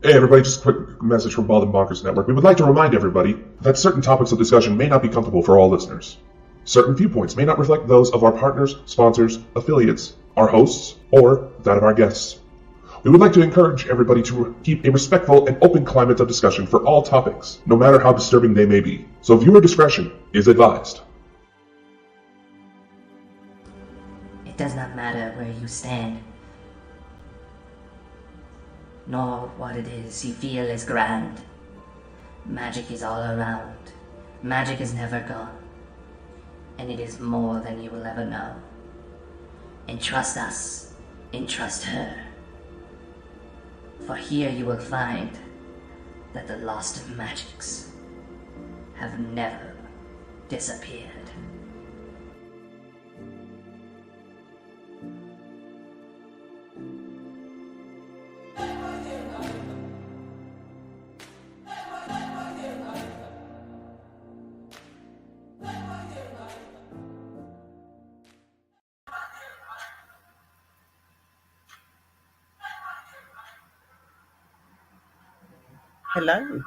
Hey everybody, just a quick message from Bonkers Network. We would like to remind everybody that certain topics of discussion may not be comfortable for all listeners. Certain viewpoints may not reflect those of our partners, sponsors, affiliates, our hosts, or that of our guests. We would like to encourage everybody to keep a respectful and open climate of discussion for all topics, no matter how disturbing they may be. So viewer discretion is advised. It does not matter where you stand, nor what it is you feel is grand. Magic is all around. Magic is never gone, and it is more than you will ever know. Entrust us, entrust her, for here you will find that the lost magics have never disappeared. Hello.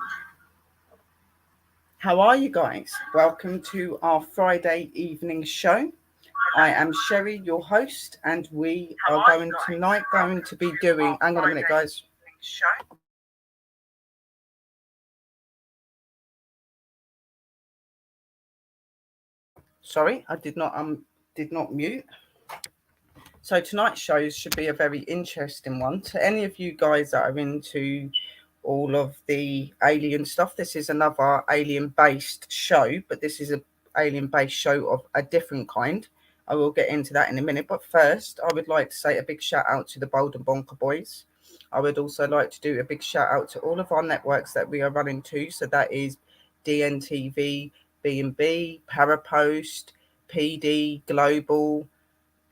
How are you guys? Welcome to our Friday evening show. I am Sherry, your host, and we are going to be doing. Hang on a minute, guys. Sorry, I did not mute. So tonight's shows should be a very interesting one. To any of you guys that are into all of the alien stuff, this is another alien-based show, but this is an alien-based show of a different kind. I will get into that in a minute, but first, I would like to say a big shout out to the Bold and Bonker boys. I would also like to do a big shout out to all of our networks that we are running to. So that is DNTV, B&B, Parapost, PD, Global,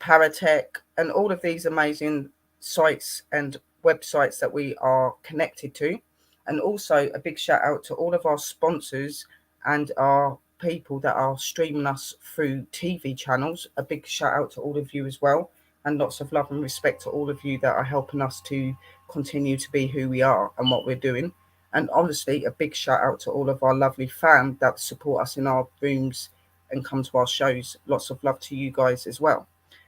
Paratech, and all of these amazing sites and websites that we are connected to. And also a big shout out to all of our sponsors and our people that are streaming us through TV channels. A big shout out to all of you as well, and lots of love and respect to all of you that are helping us to continue to be who we are and what we're doing. And obviously a big shout out to all of our lovely fans that support us in our rooms and come to our shows. Lots of love to you guys as well.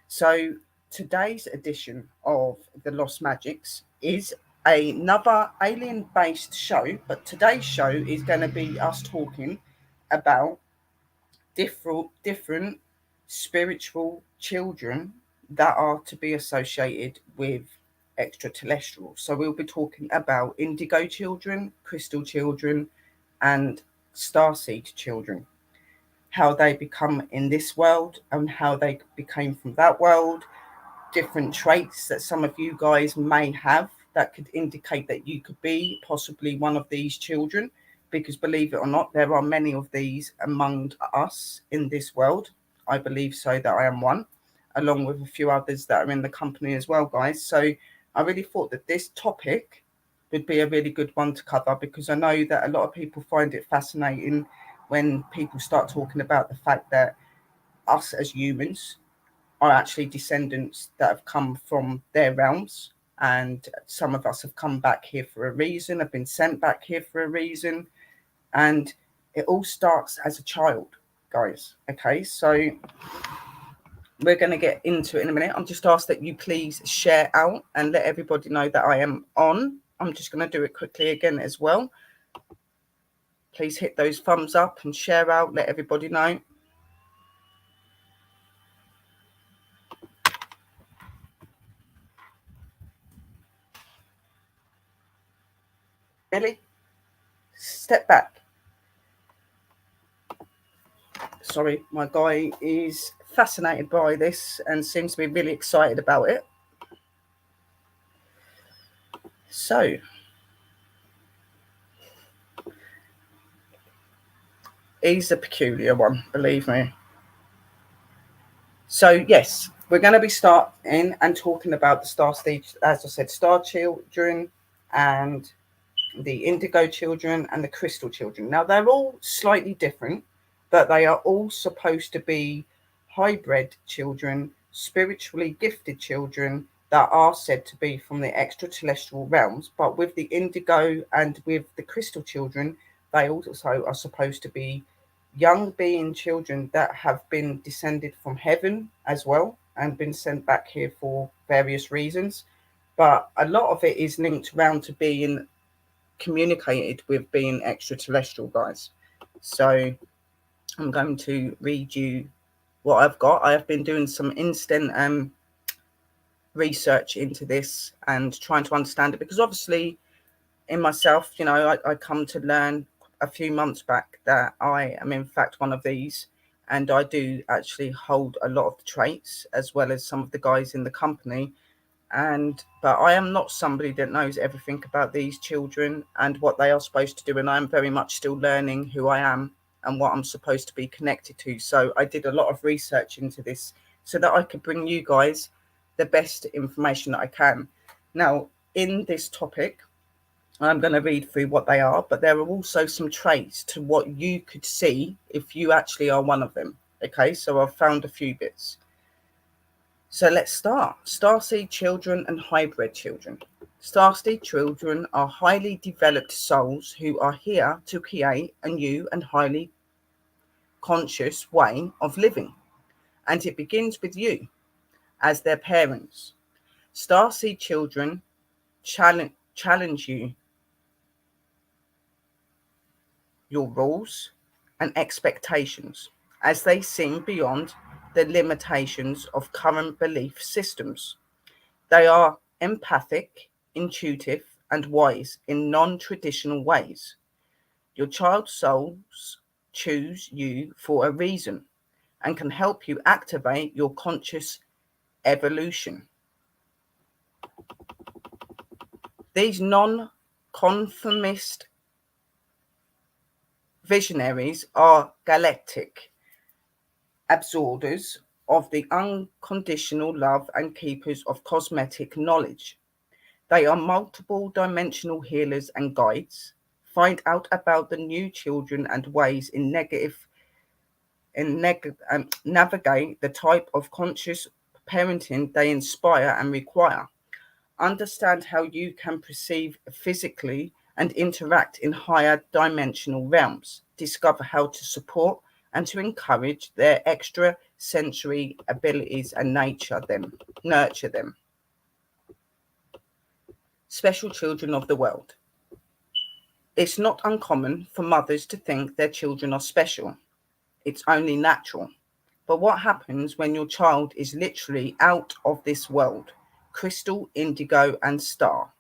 So today's edition of The Lost Magics is another alien-based show, but today's show is going to be us talking about different spiritual children that are to be associated with extraterrestrials. So we'll be talking about indigo children, crystal children, and starseed children. How they become in this world and how they became from that world, different traits that some of you guys may have that could indicate that you could be possibly one of these children, because believe it or not, there are many of these among us in this world. I believe so that I am one, along with a few others that are in the company as well, guys. So I really thought that this topic would be a really good one to cover, because I know that a lot of people find it fascinating when people start talking about the fact that us as humans are actually descendants that have come from their realms, and some of us have come back here for a reason, have been sent back here for a reason, and it all starts as a child, guys. Okay, so we're going to get into it in a minute. I'm just asked that you please share out and let everybody know that I am on. I'm just going to do it quickly again as well. Please hit those thumbs up and share out. Let everybody know. Ellie, step back. Sorry, my guy is fascinated by this and seems to be really excited about it. So, he's a peculiar one, believe me. So, yes, we're going to be starting and talking about the Starseed, as I said, star children and the indigo children and the crystal children. Now, they're all slightly different, but they are all supposed to be hybrid children, spiritually gifted children, that are said to be from the extraterrestrial realms. But with the indigo and with the crystal children, they also are supposed to be young being children that have been descended from heaven as well and been sent back here for various reasons. But a lot of it is linked around to being communicated with being extraterrestrial, guys. So I'm going to read you what I've got. I have been doing some instant research into this and trying to understand it, because obviously in myself, I come to learn a few months back that I am in fact one of these, and I do actually hold a lot of the traits as well as some of the guys in the company. But I am not somebody that knows everything about these children and what they are supposed to do, and I am very much still learning who I am and what I'm supposed to be connected to. So I did a lot of research into this so that I could bring you guys the best information that I can. Now, in this topic, I'm going to read through what they are, but there are also some traits to what you could see if you actually are one of them. Okay, so I've found a few bits. So let's start. Starseed children and hybrid children. Starseed children are highly developed souls who are here to create a new and highly conscious way of living. And it begins with you as their parents. Starseed children challenge you, your rules and expectations, as they seem beyond the limitations of current belief systems. They are empathic, intuitive, and wise in non-traditional ways. Your child souls choose you for a reason and can help you activate your conscious evolution. These non-conformist visionaries are galactic absorbers of the unconditional love and keepers of cosmetic knowledge. They are multiple dimensional healers and guides. Find out about the new children and ways navigate the type of conscious parenting they inspire and require. Understand how you can perceive physically and interact in higher dimensional realms. Discover how to support and to encourage their extra sensory abilities and nurture them. Special children of the world. It's not uncommon for mothers to think their children are special. It's only natural. But what happens when your child is literally out of this world? Crystal, indigo, and star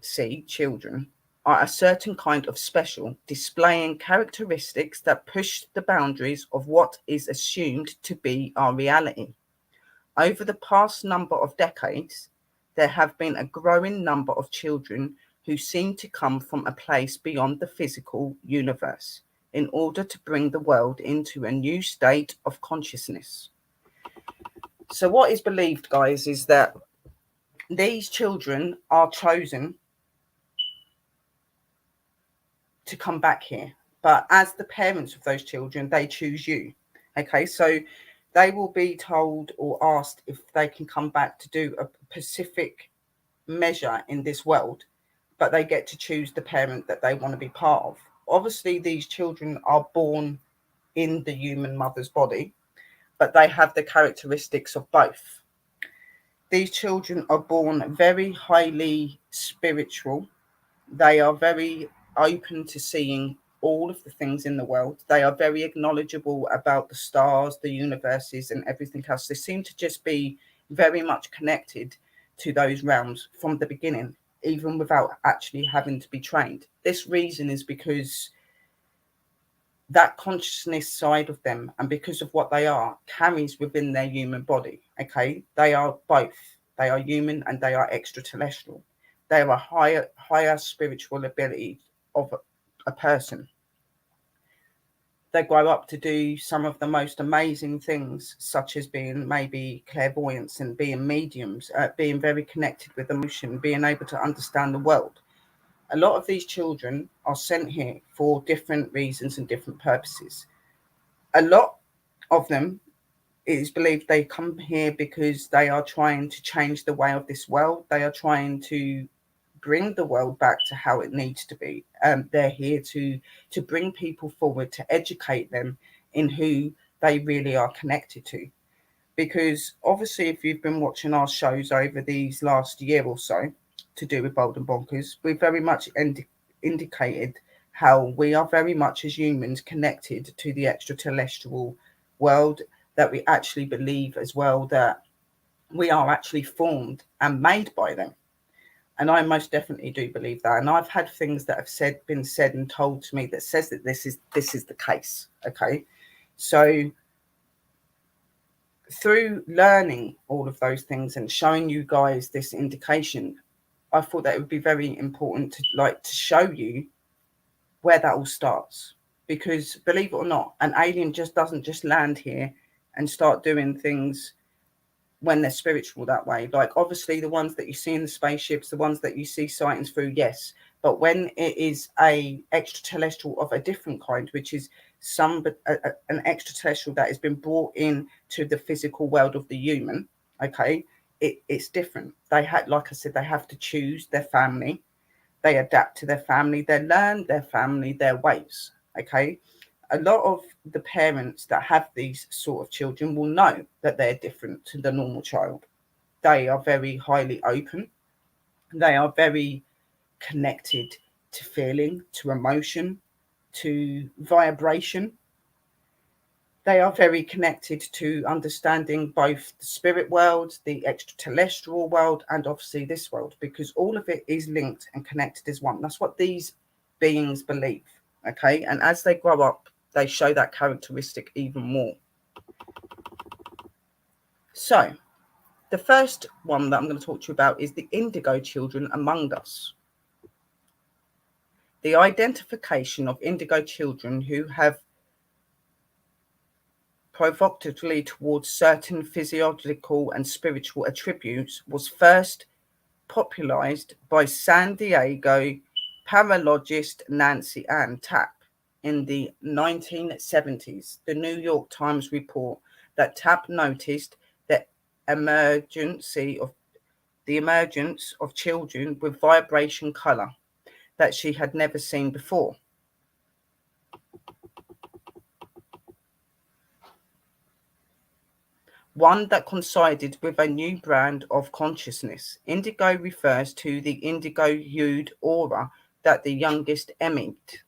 seed children are a certain kind of special, displaying characteristics that push the boundaries of what is assumed to be our reality. Over the past number of decades, there have been a growing number of children who seem to come from a place beyond the physical universe in order to bring the world into a new state of consciousness. So what is believed, guys, is that these children are chosen to come back here, but as the parents of those children, they choose you. Okay, so they will be told or asked if they can come back to do a specific measure in this world, but they get to choose the parent that they want to be part of. Obviously, these children are born in the human mother's body, but they have the characteristics of both. These children are born very highly spiritual. They are very open to seeing all of the things in the world. They are very knowledgeable about the stars, the universes, and everything else. They seem to just be very much connected to those realms from the beginning, even without actually having to be trained. This reason is because that consciousness side of them, and because of what they are, carries within their human body. Okay, they are both. They are human and they are extraterrestrial. They are a higher spiritual ability of a person. They grow up to do some of the most amazing things, such as being maybe clairvoyance and being mediums, being very connected with emotion, being able to understand the world. A lot of these children are sent here for different reasons and different purposes. A lot of them it is believed they come here because they are trying to change the way of this world. They are trying to bring the world back to how it needs to be. They're here to bring people forward, to educate them in who they really are connected to. Because obviously, if you've been watching our shows over these last year or so to do with Bold and Bonkers, we've very much indicated how we are very much as humans connected to the extraterrestrial world, that we actually believe as well that we are actually formed and made by them. And I most definitely do believe that. And I've had things that have been said and told to me that says that this is the case. Okay. So through learning all of those things and showing you guys this indication, I thought that it would be very important to show you where that all starts. Because believe it or not, an alien doesn't just land here and start doing things when they're spiritual that way. Like obviously the ones that you see in the spaceships, the ones that you see sightings through, yes. But when it is a extraterrestrial of a different kind, which is an extraterrestrial that has been brought in to the physical world of the human, okay, it's different. They had, like I said, they have to choose their family. They adapt to their family. They learn their family, their ways. Okay. A lot of the parents that have these sort of children will know that they're different to the normal child. They are very highly open. They are very connected to feeling, to emotion, to vibration. They are very connected to understanding both the spirit world, the extraterrestrial world, and obviously this world, because all of it is linked and connected as one. That's what these beings believe. Okay. And as they grow up, they show that characteristic even more. So, the first one that I'm going to talk to you about is the indigo children among us. The identification of indigo children who have provocatively towards certain physiological and spiritual attributes was first popularized by San Diego paralogist Nancy Ann Tapp in the 1970s. The New York Times report that Tapp noticed the emergence of children with vibration color that she had never seen before. One that coincided with a new brand of consciousness. Indigo refers to the indigo-hued aura that the youngest emit.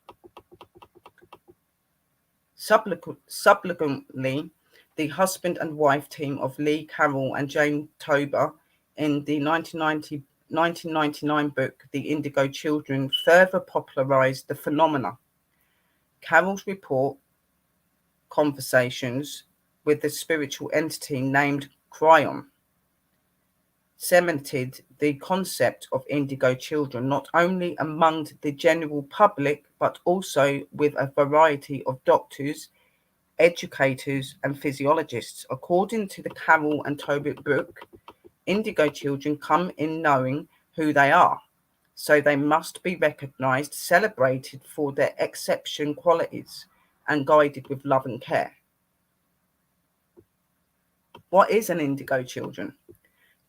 Subsequently, the husband and wife team of Lee Carroll and Jane Tober in the 1999 book, The Indigo Children, further popularized the phenomena. Carroll's report, Conversations with the Spiritual Entity named Cryon, cemented the concept of indigo children not only among the general public, but also with a variety of doctors, educators, and physiologists. According to the Carroll and Tobit book, indigo children come in knowing who they are, so they must be recognized, celebrated for their exception qualities, and guided with love and care. What is an indigo children?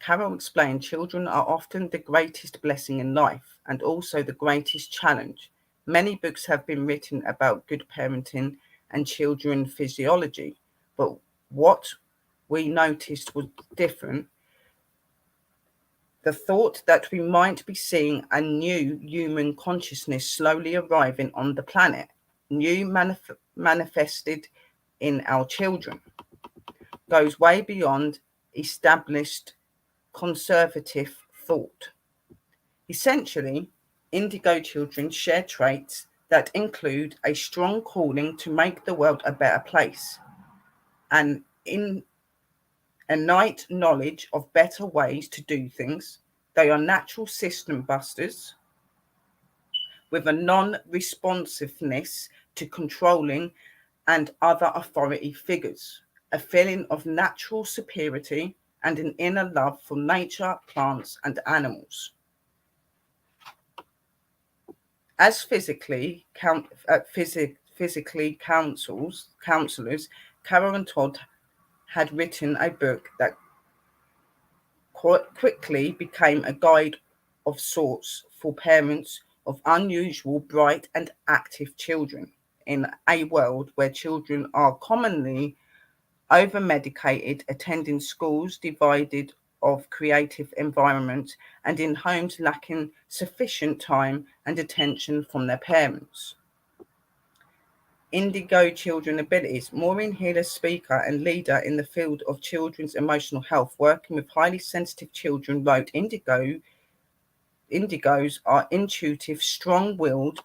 Carroll explained children are often the greatest blessing in life and also the greatest challenge. Many books have been written about good parenting and children physiology, but what we noticed was different. The thought that we might be seeing a new human consciousness slowly arriving on the planet, new manifested in our children, goes way beyond established conservative thought. Essentially, indigo children share traits that include a strong calling to make the world a better place, an innate knowledge of better ways to do things. They are natural system busters with a non-responsiveness to controlling and other authority figures, a feeling of natural superiority, and an inner love for nature, plants, and animals. As physically counselors, Carol and Todd had written a book that quickly became a guide of sorts for parents of unusual, bright, and active children in a world where children are commonly over medicated, attending schools divided of creative environments, and in homes lacking sufficient time and attention from their parents. Indigo Children Abilities. Maureen Healer, speaker and leader in the field of children's emotional health, working with highly sensitive children, wrote Indigos are intuitive, strong-willed,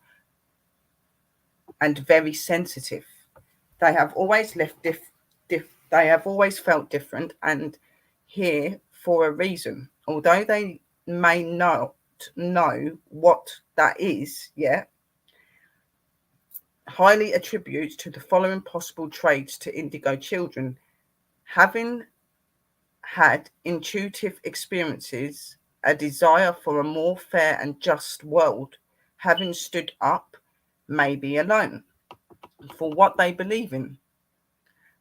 and very sensitive. They have always they have always felt different and here for a reason. Although they may not know what that is yet, highly attributes to the following possible traits to indigo children: having had intuitive experiences, a desire for a more fair and just world, having stood up, maybe alone, for what they believe in,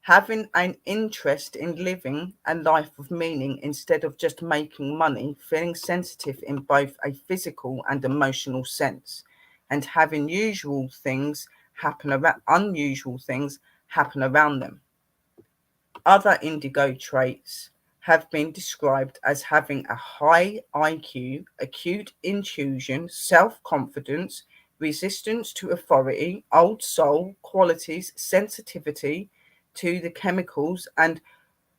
having an interest in living a life of meaning instead of just making money, feeling sensitive in both a physical and emotional sense, and having unusual things happen around them. Other indigo traits have been described as having a high IQ, acute intuition, self-confidence, resistance to authority, old soul qualities, sensitivity to the chemicals and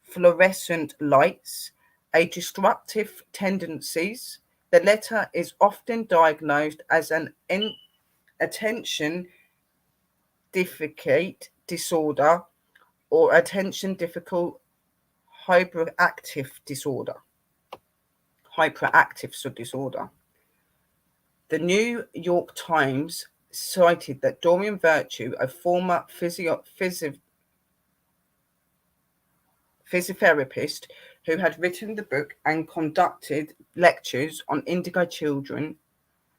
fluorescent lights, a destructive tendencies. The latter is often diagnosed as an attention deficit disorder or attention difficult hyperactive disorder. Hyperactive disorder. The New York Times cited that Dorian Virtue, a former physiotherapist who had written the book and conducted lectures on indigo children,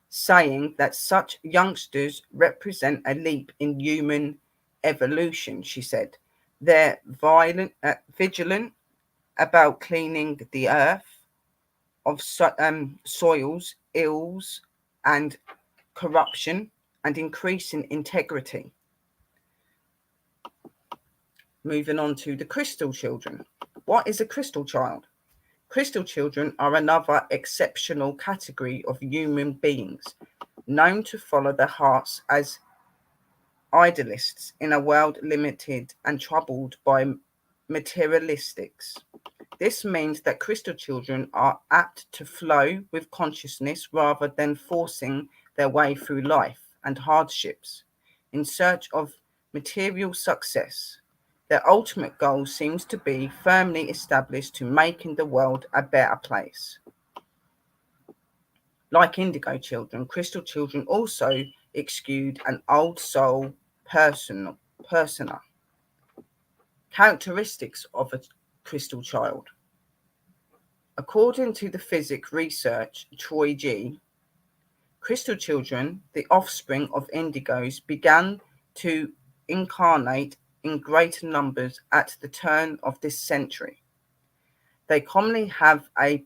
saying that such youngsters represent a leap in human evolution. She said they're vigilant about cleaning the earth of soils, ills, and corruption, and increasing integrity. Moving on to the crystal children. What is a crystal child? Crystal children are another exceptional category of human beings, known to follow their hearts as idealists in a world limited and troubled by materialistics. This means that crystal children are apt to flow with consciousness rather than forcing their way through life and hardships in search of material success. Their ultimate goal seems to be firmly established to making the world a better place. Like indigo children, crystal children also exude an old soul persona. Characteristics of a crystal child. According to the physics research Troy G., crystal children, the offspring of indigos, began to incarnate in greater numbers at the turn of this century. They commonly have a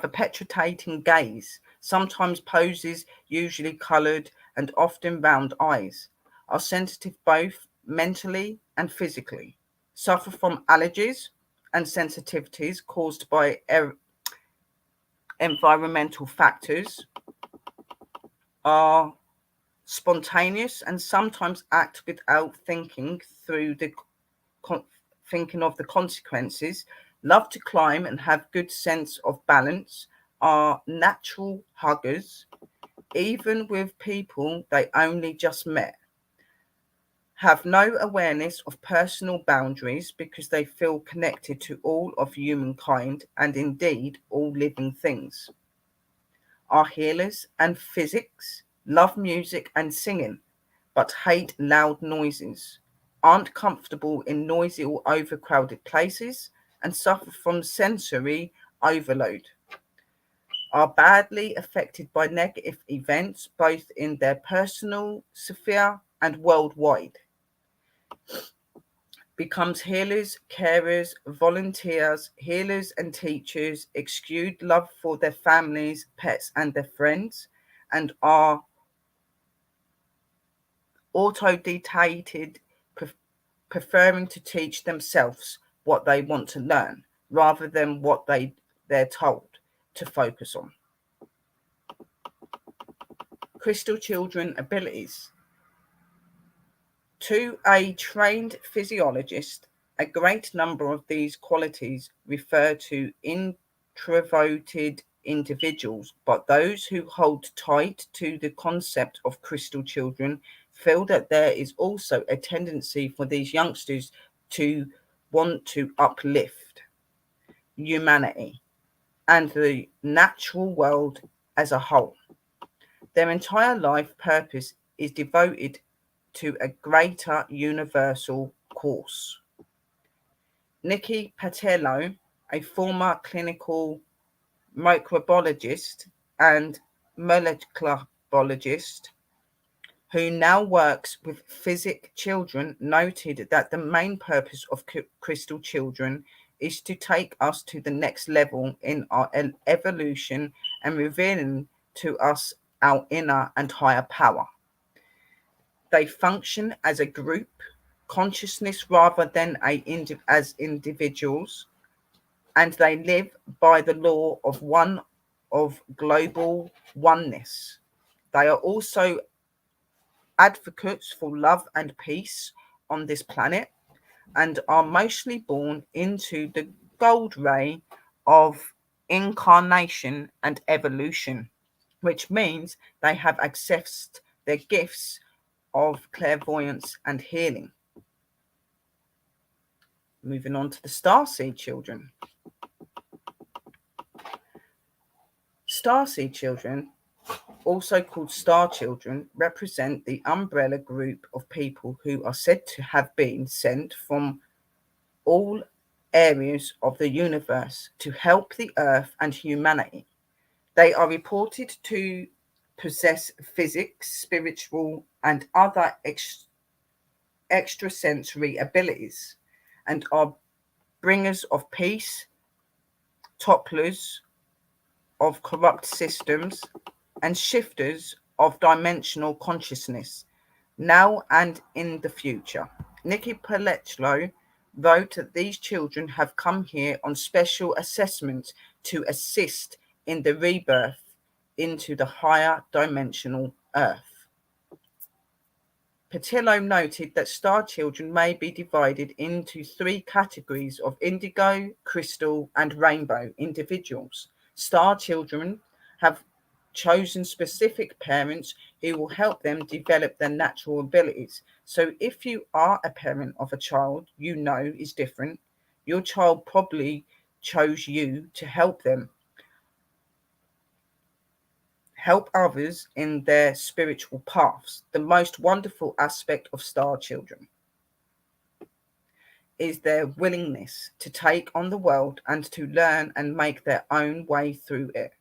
penetrating gaze, sometimes poses, usually coloured and often round eyes, are sensitive both mentally and physically, suffer from allergies and sensitivities caused by environmental factors, are spontaneous and sometimes act without thinking of the consequences, love to climb and have good sense of balance, are natural huggers, even with people they only just met, have no awareness of personal boundaries because they feel connected to all of humankind and indeed all living things, are healers and physics, love music and singing, but hate loud noises, aren't comfortable in noisy or overcrowded places, and suffer from sensory overload, are badly affected by negative events both in their personal sphere and worldwide, becomes healers, carers, volunteers, healers and teachers, exude love for their families, pets, and their friends, and are autodidacted, preferring to teach themselves what they want to learn rather than what they're told to focus on. Crystal children abilities. To a trained physiologist, a great number of these qualities refer to introverted individuals, but those who hold tight to the concept of crystal children feel that there is also a tendency for these youngsters to want to uplift humanity and the natural world as a whole. Their entire life purpose is devoted to a greater universal cause. Nikki Patello, a former clinical microbiologist and molecular biologist who now works with physic children, noted that the main purpose of crystal children is to take us to the next level in our evolution and revealing to us our inner and higher power. They function as a group consciousness rather than as individuals, and they live by the law of global oneness. They are also advocates for love and peace on this planet and are mostly born into the gold ray of incarnation and evolution, which means they have accessed their gifts of clairvoyance and healing. Moving on to the Starseed children. Starseed children, also called star children, represent the umbrella group of people who are said to have been sent from all areas of the universe to help the earth and humanity. They are reported to possess physics, spiritual, and other extrasensory abilities and are bringers of peace, topplers of corrupt systems, and shifters of dimensional consciousness, now and in the future. Nikki Paletlo wrote that these children have come here on special assessment to assist in the rebirth into the higher dimensional earth. Patillo noted that star children may be divided into three categories of indigo, crystal, and rainbow individuals. Star children have chosen specific parents who will help them develop their natural abilities. So if you are a parent of a child you know is different, your child probably chose you to help them. Help others in their spiritual paths. The most wonderful aspect of star children is their willingness to take on the world and to learn and make their own way through it.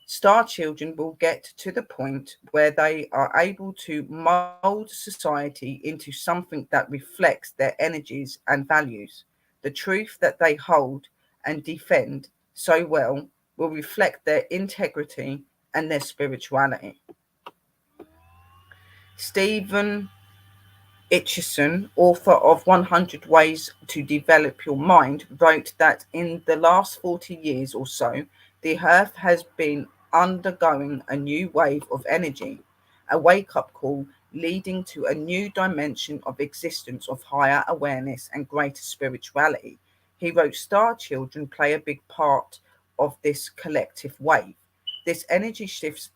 Star children will get to the point where they are able to mold society into something that reflects their energies and values. The truth that they hold and defend so well will reflect their integrity and their spirituality. Stephen Itchison, author of 100 Ways to Develop Your Mind, wrote that in the last 40 years or so, the Earth has been undergoing a new wave of energy, a wake-up call leading to a new dimension of existence of higher awareness and greater spirituality. He wrote, Star children play a big part of this collective wave, this energy shift.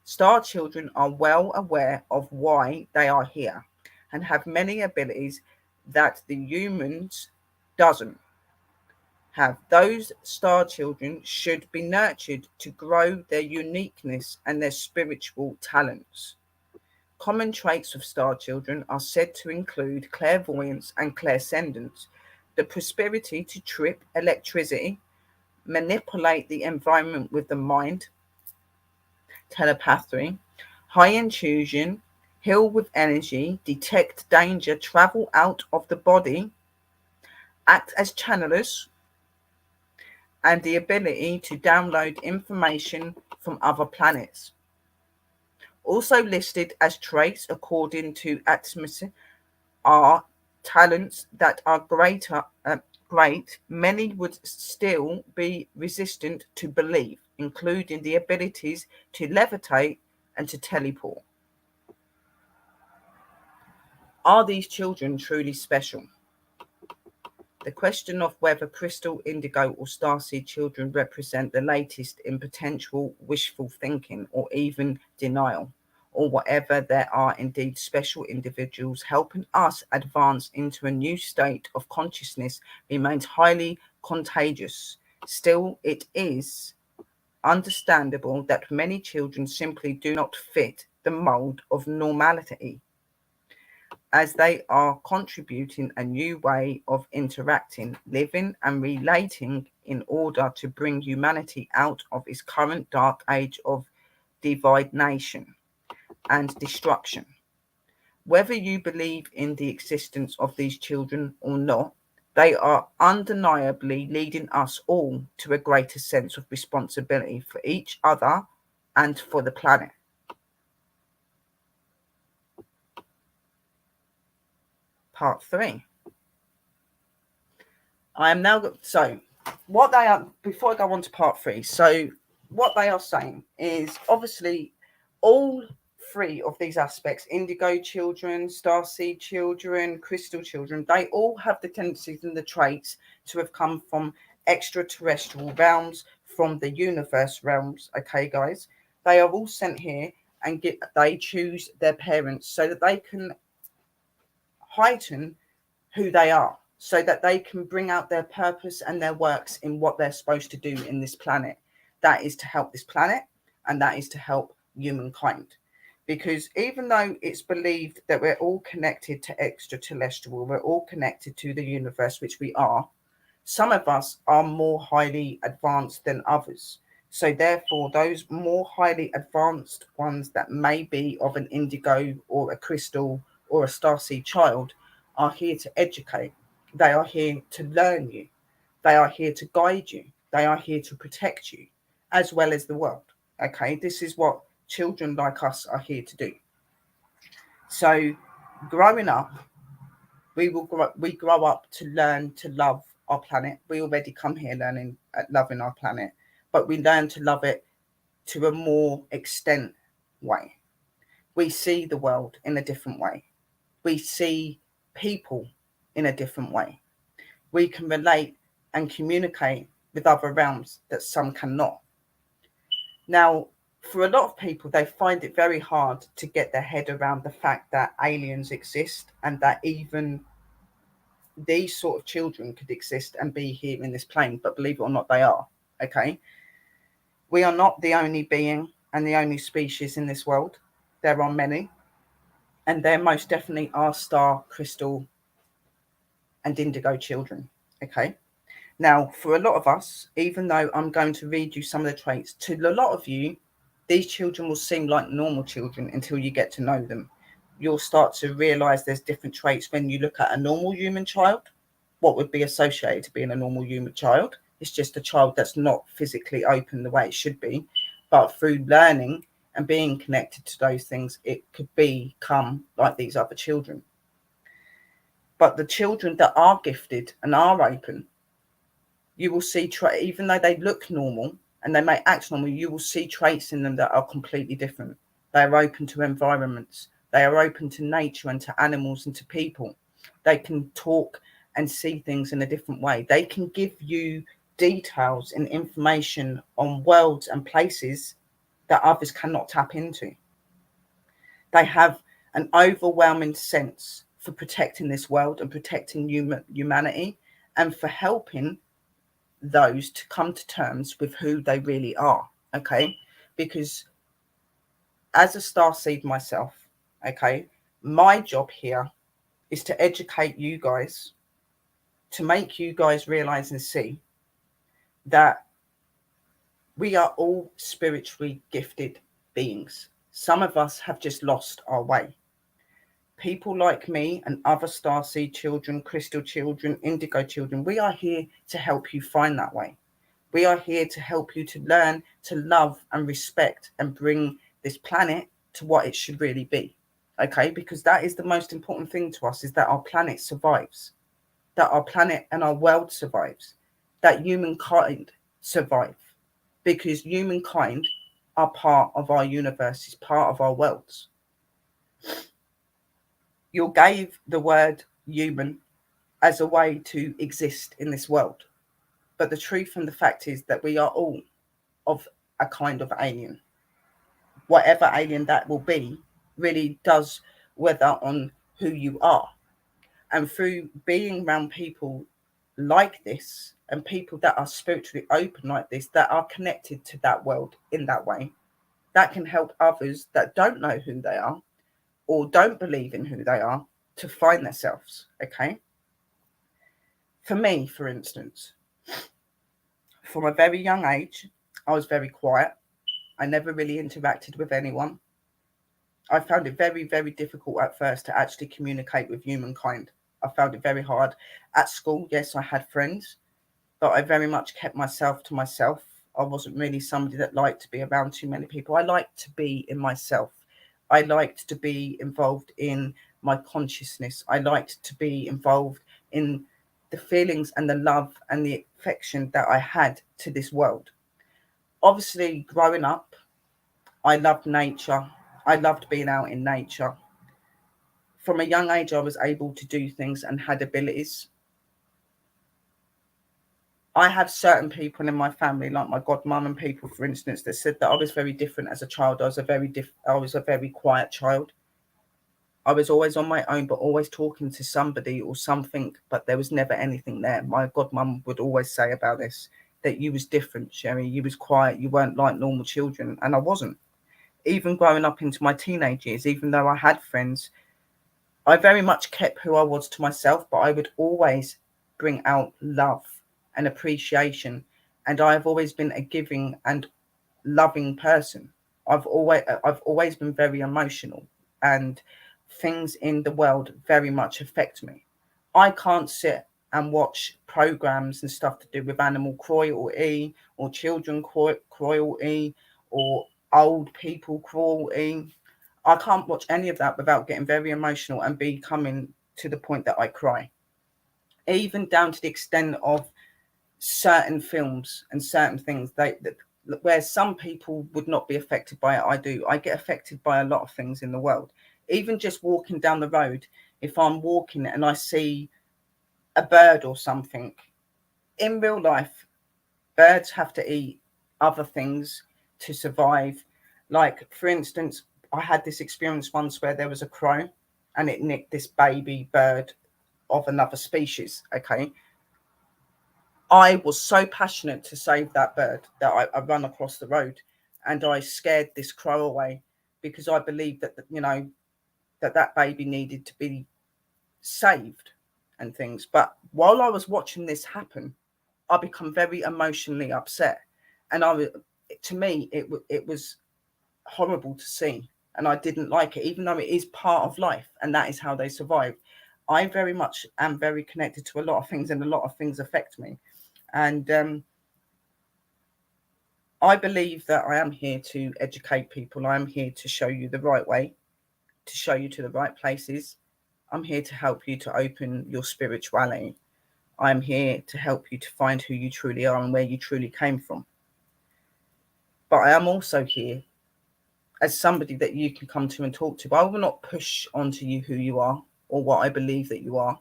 Star children are well aware of why they are here and have many abilities that the humans doesn't have. Those star children should be nurtured to grow their uniqueness and their spiritual talents. Common traits of star children are said to include clairvoyance and clairsentience, the prosperity to trip electricity, manipulate the environment with the mind, telepathy, high intuition, heal with energy, detect danger, travel out of the body, act as channelers, and the ability to download information from other planets. Also listed as traits according to Atmosphere are talents that are great, many would still be resistant to believe, including the abilities to levitate and to teleport. Are these children truly special? The question of whether crystal, indigo, or starseed children represent the latest in potential wishful thinking or even denial, or whatever there are indeed special individuals helping us advance into a new state of consciousness remains highly contagious. Still, it is understandable that many children simply do not fit the mold of normality, as they are contributing a new way of interacting, living, and relating in order to bring humanity out of its current dark age of divination and destruction. Whether you believe in the existence of these children or not, they are undeniably leading us all to a greater sense of responsibility for each other and for the planet. Part 3. I am now so what they are before I go on to part 3. So what they are saying is obviously all 3 of these aspects: indigo children, starseed children, crystal children, they all have the tendencies and the traits to have come from extraterrestrial realms, from the universe realms. Okay, guys, they are all sent here and they choose their parents so that they can heighten who they are, so that they can bring out their purpose and their works in what they're supposed to do in this planet. That is to help this planet, and that is to help humankind. Because even though it's believed that we're all connected to extraterrestrial, we're all connected to the universe, which we are, some of us are more highly advanced than others. So therefore, those more highly advanced ones that may be of an indigo or a crystal or a starseed child are here to educate. They are here to learn you. They are here to guide you. They are here to protect you, as well as the world. Okay, this is what children like us are here to do. So, growing up, we grow up to learn to love our planet. We already come here learning loving our planet, but we learn to love it to a more extent way. We see the world in a different way. We see people in a different way. We can relate and communicate with other realms that some cannot. Now, for a lot of people, they find it very hard to get their head around the fact that aliens exist and that even these sort of children could exist and be here in this plane, but believe it or not, they are. Okay. We are not the only being and the only species in this world. There are many, and there most definitely are star, crystal, and indigo children. Okay. Now, for a lot of us, even though I'm going to read you some of the traits, to a lot of you, these children will seem like normal children until you get to know them. You'll start to realize there's different traits when you look at a normal human child. What would be associated to being a normal human child? It's just a child that's not physically open the way it should be, but through learning and being connected to those things, it could become like these other children. But the children that are gifted and are open, you will see, even though they look normal and they may act normal, you will see traits in them that are completely different. They are open to environments. They are open to nature and to animals and to people. They can talk and see things in a different way. They can give you details and information on worlds and places that others cannot tap into. They have an overwhelming sense for protecting this world and protecting humanity, and for helping those to come to terms with who they really are. Okay, because as a starseed myself, okay, my job here is to educate you guys, to make you guys realize and see that we are all spiritually gifted beings. Some of us have just lost our way. People like me and other Starseed children, crystal children, indigo children, we are here to help you find that way. We are here to help you to learn to love and respect and bring this planet to what it should really be. Okay, because that is the most important thing to us, is that our planet survives, that our planet and our world survives, that humankind survive, because humankind are part of our universe, is part of our worlds. You gave the word human as a way to exist in this world. But the truth and the fact is that we are all of a kind of alien. Whatever alien that will be really does weather on who you are. And through being around people like this, and people that are spiritually open like this, that are connected to that world in that way, that can help others that don't know who they are or don't believe in who they are to find themselves. Okay. For me, for instance, from a very young age, I was very quiet. I never really interacted with anyone. I found it very, very difficult at first to actually communicate with humankind. I found it very hard. At school, yes, I had friends, but I very much kept myself to myself. I wasn't really somebody that liked to be around too many people. I liked to be in myself. I liked to be involved in my consciousness. I liked to be involved in the feelings and the love and the affection that I had to this world. Obviously, growing up, I loved nature. I loved being out in nature. From a young age, I was able to do things and had abilities. I have certain people in my family, like my godmum and people, for instance, that said that I was very different as a child. I was a very quiet child. I was always on my own, but always talking to somebody or something, but there was never anything there. My godmum would always say about this, that you was different, Sherry. You was quiet. You weren't like normal children. And I wasn't. Even growing up into my teenage years, even though I had friends, I very much kept who I was to myself, but I would always bring out love and appreciation. And I've always been a giving and loving person. I've always been very emotional, and things in the world very much affect me. I can't sit and watch programs and stuff to do with animal cruelty or children cruelty or old people cruelty. I can't watch any of that without getting very emotional and becoming to the point that I cry. Even down to the extent of certain films and certain things where some people would not be affected by it, I do. I get affected by a lot of things in the world. Even just walking down the road, if I'm walking and I see a bird or something, in real life, birds have to eat other things to survive. Like, for instance, I had this experience once where there was a crow and it nicked this baby bird of another species. Okay. I was so passionate to save that bird that I ran across the road and I scared this crow away, because I believed that, that baby needed to be saved and things. But while I was watching this happen, I become very emotionally upset. And to me, it was horrible to see. And I didn't like it, even though it is part of life and that is how they survive. I very much am very connected to a lot of things, and a lot of things affect me. And I believe that I am here to educate people. I am here to show you the right way, to show you to the right places. I'm here to help you to open your spirituality. I'm here to help you to find who you truly are and where you truly came from. But I am also here as somebody that you can come to and talk to. But I will not push onto you who you are or what I believe that you are.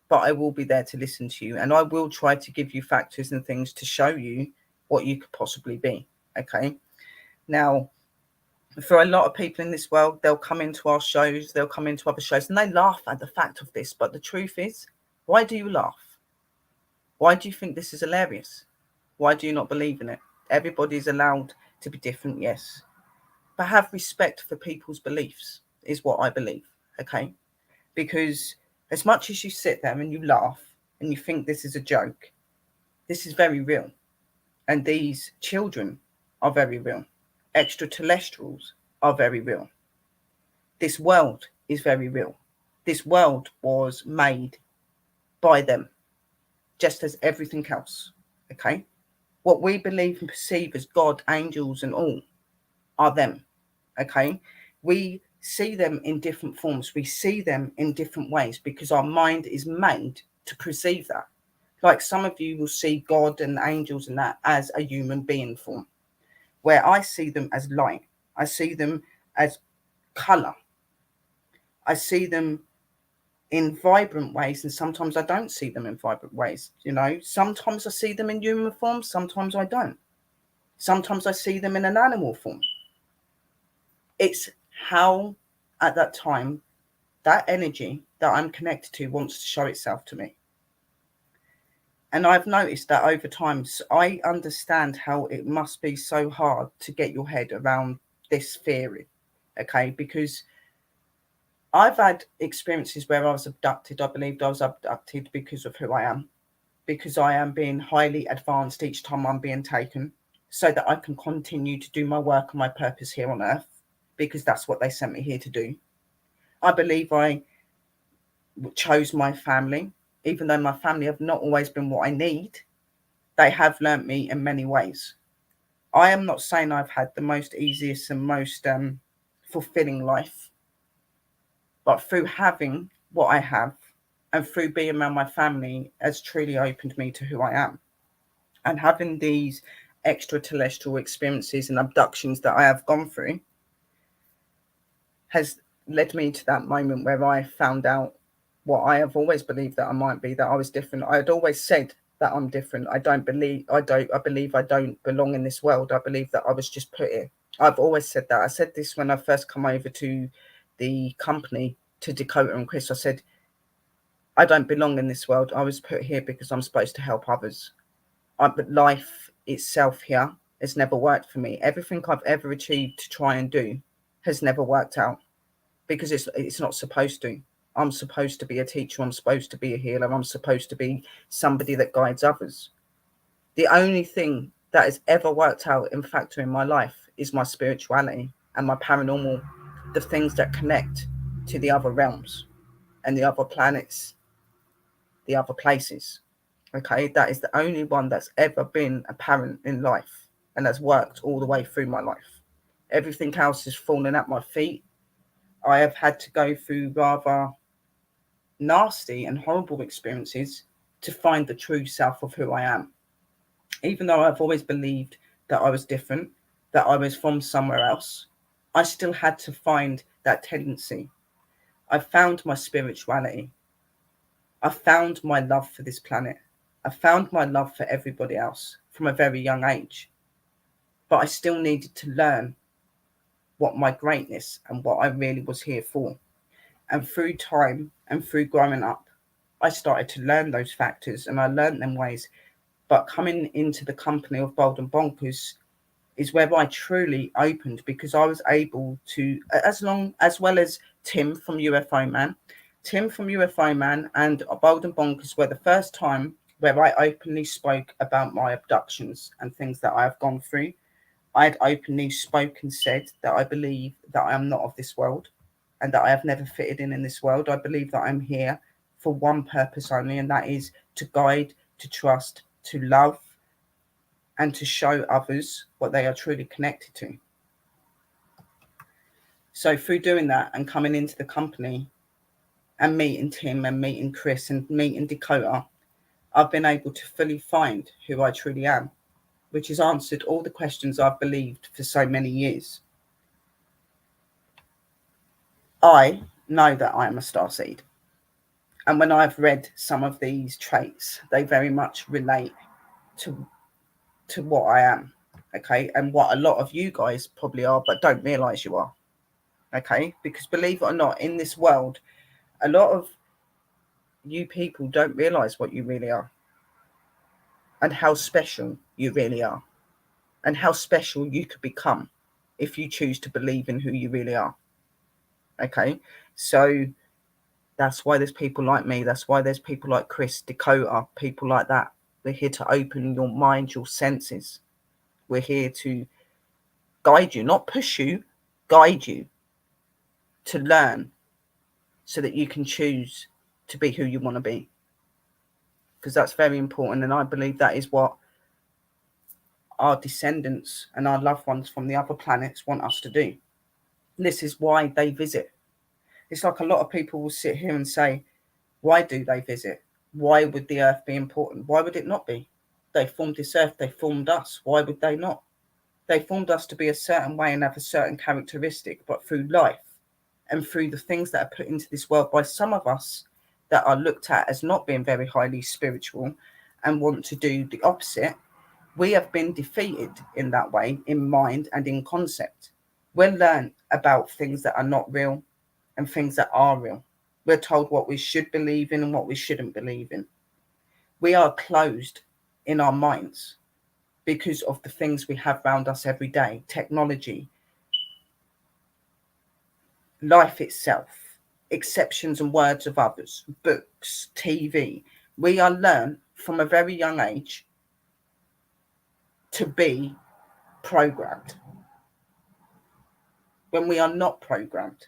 But I will be there to listen to you. And I will try to give you factors and things to show you what you could possibly be. Okay. Now, for a lot of people in this world, they'll come into our shows, they'll come into other shows, and they laugh at the fact of this. But the truth is, why do you laugh? Why do you think this is hilarious? Why do you not believe in it? Everybody's allowed to be different, yes. But have respect for people's beliefs is what I believe. Okay. Because as much as you sit there and you laugh and you think this is a joke, this is very real. And these children are very real. Extraterrestrials are very real. This world is very real. This world was made by them, just as everything else. Okay? What we believe and perceive as God, angels, and all are them. Okay? We see them in different forms. We see them in different ways because our mind is made to perceive that. Like some of you will see God and angels and that as a human being form, where I see them as light. I see them as color. I see them in vibrant ways, and sometimes I don't see them in vibrant ways. You know, sometimes I see them in human form, sometimes I don't. Sometimes I see them in an animal form. It's how, at that time, that energy that I'm connected to wants to show itself to me. And I've noticed that over time, I understand how it must be so hard to get your head around this theory, okay? Because I've had experiences where I was abducted. I believed I was abducted because of who I am, because I am being highly advanced each time I'm being taken, so that I can continue to do my work and my purpose here on earth, because that's what they sent me here to do. I believe I chose my family, even though my family have not always been what I need. They have learnt me in many ways. I am not saying I've had the most easiest and most fulfilling life, but through having what I have and through being around my family has truly opened me to who I am. And having these extraterrestrial experiences and abductions that I have gone through has led me to that moment where I found out what I have always believed that I might be, that I was different. I had always said that I'm different. I believe I don't belong in this world. I believe that I was just put here. I've always said that. I said this when I first come over to the company, to Dakota and Chris. I said, I don't belong in this world. I was put here because I'm supposed to help others. But life itself here has never worked for me. Everything I've ever achieved to try and do has never worked out because it's not supposed to. I'm supposed to be a teacher. I'm supposed to be a healer. I'm supposed to be somebody that guides others. The only thing that has ever worked out, in fact, in my life is my spirituality and my paranormal, the things that connect to the other realms and the other planets, the other places. Okay, that is the only one that's ever been apparent in life and has worked all the way through my life. Everything else has fallen at my feet. I have had to go through rather nasty and horrible experiences to find the true self of who I am. Even though I've always believed that I was different, that I was from somewhere else, I still had to find that tendency. I found my spirituality. I found my love for this planet. I found my love for everybody else from a very young age. But I still needed to learn what my greatness and what I really was here for. And through time and through growing up, I started to learn those factors and I learned them ways. But coming into the company of Bold and Bonkers is where I truly opened, because I was able to, as well as Tim from UFO Man. Tim from UFO Man and Bold and Bonkers were the first time where I openly spoke about my abductions and things that I have gone through. I had openly spoken and said that I believe that I am not of this world and that I have never fitted in this world. I believe that I'm here for one purpose only, and that is to guide, to trust, to love, and to show others what they are truly connected to. So through doing that and coming into the company and meeting Tim and meeting Chris and meeting Dakota, I've been able to fully find who I truly am, which has answered all the questions I've believed for so many years. I know that I am a starseed. And when I've read some of these traits, they very much relate to what I am, okay? And what a lot of you guys probably are, but don't realise you are, okay? Because believe it or not, in this world, a lot of you people don't realise what you really are and how special you really are and how special you could become if you choose to believe in who you really are, okay? So that's why there's people like me. That's why there's people like Chris, Dakota, people like that. We're here to open your mind, your senses. We're here to guide you, not push you, guide you to learn so that you can choose to be who you want to be. Because that's very important. And I believe that is what our descendants and our loved ones from the other planets want us to do. This is why they visit. It's like a lot of people will sit here and say, why do they visit? Why would the earth be important? Why would it not be? They formed this earth, they formed us. Why would they not? They formed us to be a certain way and have a certain characteristic, but through life and through the things that are put into this world by some of us that are looked at as not being very highly spiritual and want to do the opposite, we have been defeated in that way, in mind and in concept. We're learned about things that are not real and things that are real. We're told what we should believe in and what we shouldn't believe in. We are closed in our minds because of the things we have around us every day, technology, life itself, exceptions and words of others, books, TV. We are learned from a very young age to be programmed. When we are not programmed,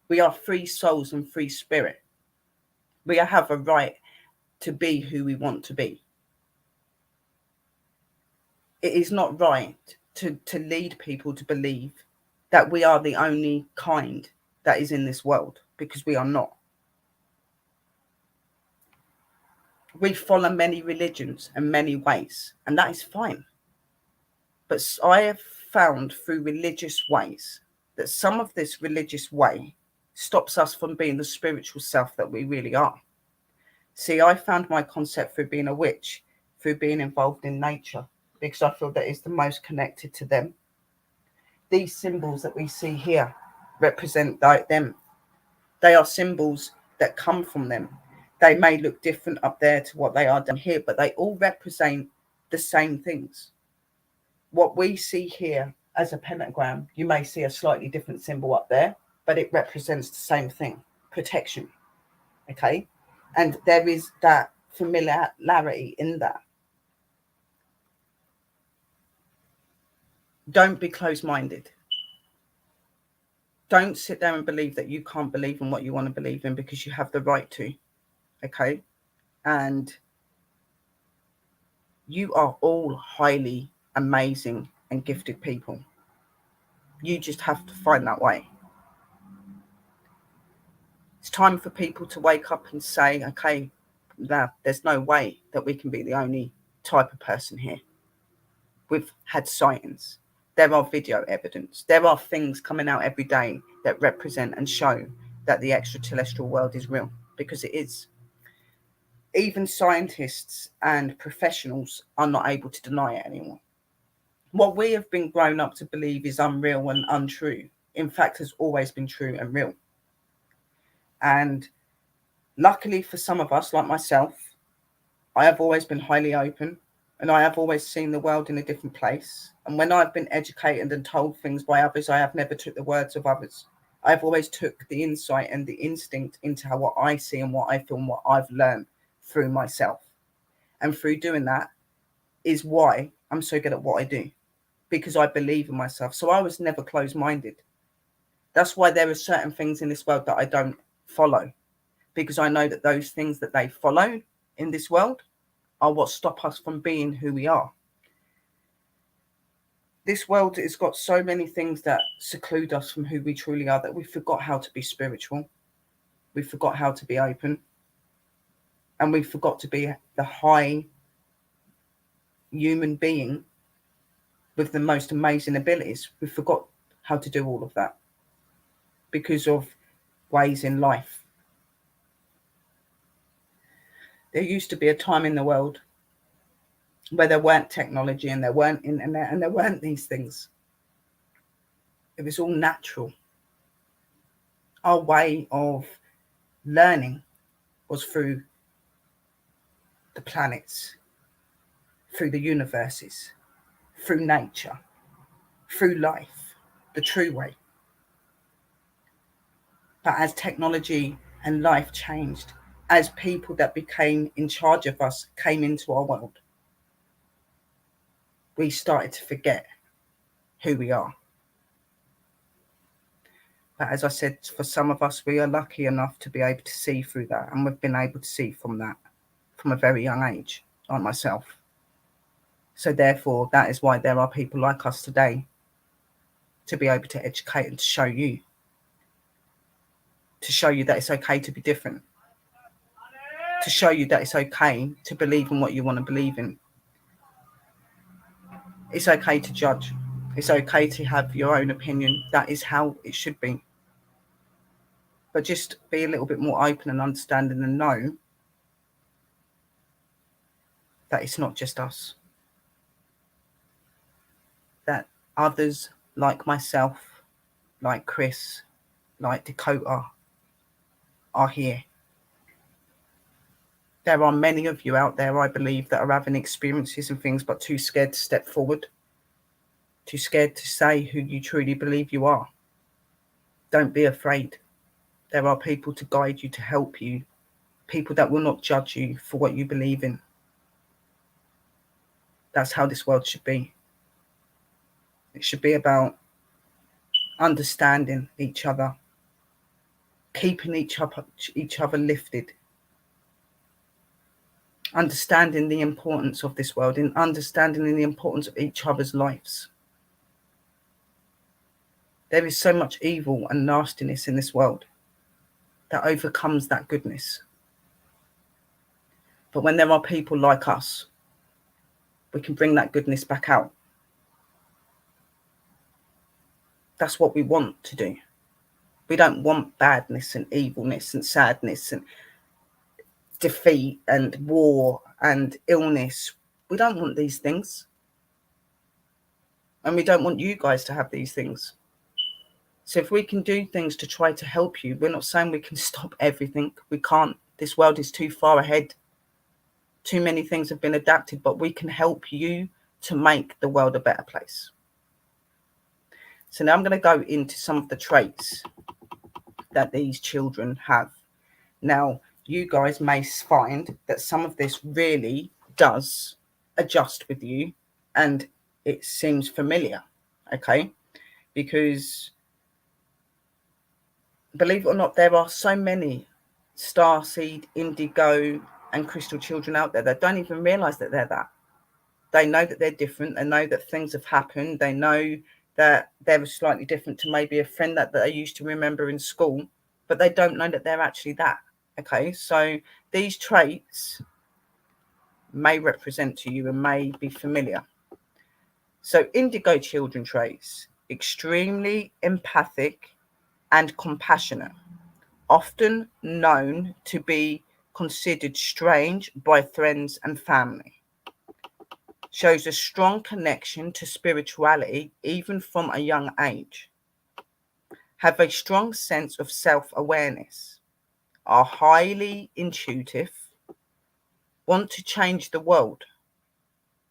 we are free souls and free spirit. We have a right to be who we want to be. It is not right to lead people to believe that we are the only kind that is in this world, because we are not. We follow many religions and many ways, and that is fine. But I have found through religious ways that some of this religious way stops us from being the spiritual self that we really are. See, I found my concept through being a witch, through being involved in nature, because I feel that it's the most connected to them. These symbols that we see here represent them. They are symbols that come from them. They may look different up there to what they are down here, but they all represent the same things. What we see here as a pentagram, you may see a slightly different symbol up there, but it represents the same thing, protection. Okay? And there is that familiarity in that. Don't be closed-minded. Don't sit there and believe that you can't believe in what you want to believe in, because you have the right to. Okay? And you are all highly amazing and gifted people. You just have to find that way. It's time for people to wake up and say, okay, there's no way that we can be the only type of person here. We've had sightings. There are video evidence. There are things coming out every day that represent and show that the extraterrestrial world is real, because it is. Even scientists and professionals are not able to deny it anymore. What we have been grown up to believe is unreal and untrue, in fact, has always been true and real. And luckily for some of us, like myself, I have always been highly open, and I have always seen the world in a different place. And when I've been educated and told things by others, I have never took the words of others. I've always took the insight and the instinct into what I see and what I feel and what I've learned through myself. And through doing that is why I'm so good at what I do, because I believe in myself. So I was never closed-minded. That's why there are certain things in this world that I don't follow, because I know that those things that they follow in this world are what stop us from being who we are. This world has got so many things that seclude us from who we truly are that we forgot how to be spiritual. We forgot how to be open. And we forgot to be the high human being with the most amazing abilities. We forgot how to do all of that because of ways in life. There used to be a time in the world where there weren't technology and there weren't internet and there weren't these things. It was all natural. Our way of learning was through the planets, through the universes, through nature, through life, the true way. But as technology and life changed, as people that became in charge of us came into our world, we started to forget who we are. But as I said, for some of us, we are lucky enough to be able to see through that. And we've been able to see from that from a very young age, like myself. So therefore, that is why there are people like us today to be able to educate and to show you that it's okay to be different, to show you that it's okay to believe in what you want to believe in. It's okay to judge. It's okay to have your own opinion. That is how it should be. But just be a little bit more open and understanding and know that it's not just us. That others like myself, like Chris, like Dakota are here. There are many of you out there, I believe, that are having experiences and things, but too scared to step forward, too scared to say who you truly believe you are. Don't be afraid. There are people to guide you, to help you, people that will not judge you for what you believe in. That's how this world should be. It should be about understanding each other, keeping each other lifted, understanding the importance of this world and understanding the importance of each other's lives. There is so much evil and nastiness in this world that overcomes that goodness. But when there are people like us, we can bring that goodness back out. That's what we want to do. We don't want badness and evilness and sadness and defeat and war and illness. We don't want these things. And we don't want you guys to have these things. So if we can do things to try to help you, we're not saying we can stop everything. We can't. This world is too far ahead. Too many things have been adapted, but we can help you to make the world a better place. So now I'm going to go into some of the traits that these children have. Now, you guys may find that some of this really does adjust with you and it seems familiar, okay? Because believe it or not, there are so many Starseed, Indigo and Crystal children out there that don't even realise that they're that. They know that they're different. They know that things have happened. They know that they're slightly different to maybe a friend that they used to remember in school, but they don't know that they're actually that. Okay, so these traits may represent to you and may be familiar. So Indigo children traits: extremely empathic and compassionate, often known to be considered strange by friends and family. Shows a strong connection to spirituality even from a young age. Have a strong sense of self-awareness. Are highly intuitive. Want to change the world.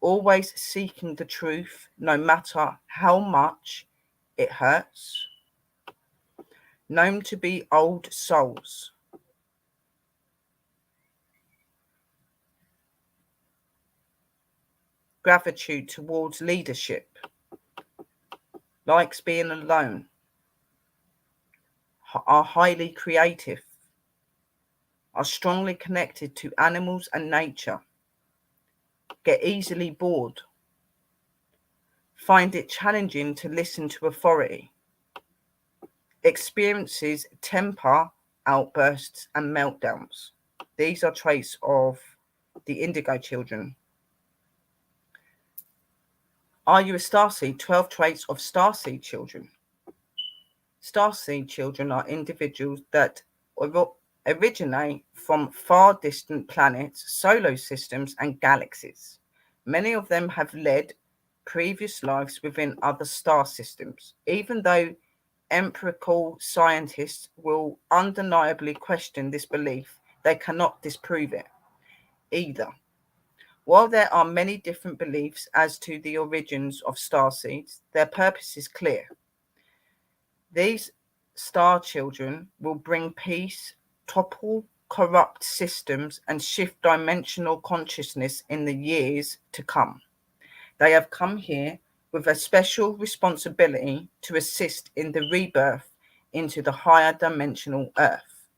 Always seeking the truth no matter how much it hurts. Known to be old souls. Gratitude towards leadership. Likes being alone. Are highly creative. Are strongly connected to animals and nature. Get easily bored. Find it challenging to listen to authority. Experiences temper outbursts and meltdowns. These are traits of the Indigo children. Are you a Starseed? 12 traits of Starseed children. Starseed children are individuals that originate from far distant planets, solar systems, and galaxies. Many of them have led previous lives within other star systems, even though empirical scientists will undeniably question this belief. They cannot disprove it either. While there are many different beliefs as to the origins of starseeds, their purpose is clear. These star children will bring peace, topple corrupt systems, and shift dimensional consciousness in the years to come. They have come here with a special responsibility to assist in the rebirth into the higher dimensional Earth.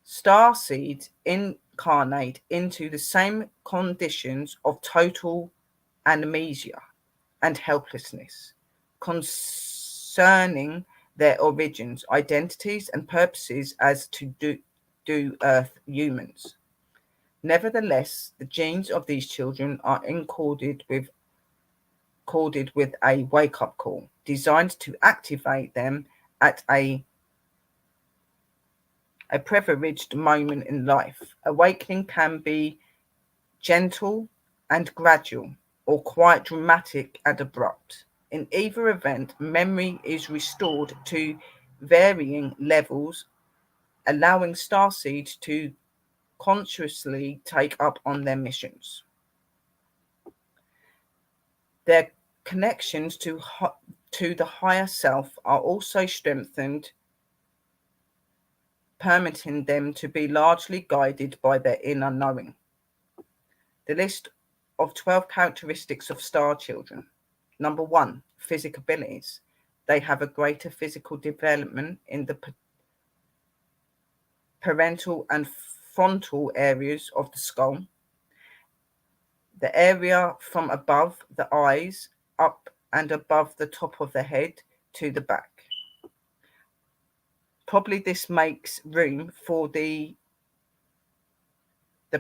Starseeds incarnate into the same conditions of total amnesia and helplessness concerning their origins, identities, and purposes as to do Earth humans. Nevertheless, the genes of these children are encoded with a wake-up call designed to activate them at a privileged moment in life. Awakening can be gentle and gradual, or quite dramatic and abrupt. In either event, memory is restored to varying levels, allowing starseeds to consciously take up on their missions. Their connections to the higher self are also strengthened, permitting them to be largely guided by their inner knowing. The list of 12 characteristics of star children. Number 1, physical abilities. They have a greater physical development in the parental and frontal areas of the skull, the area from above the eyes up and above the top of the head to the back. Probably this makes room for the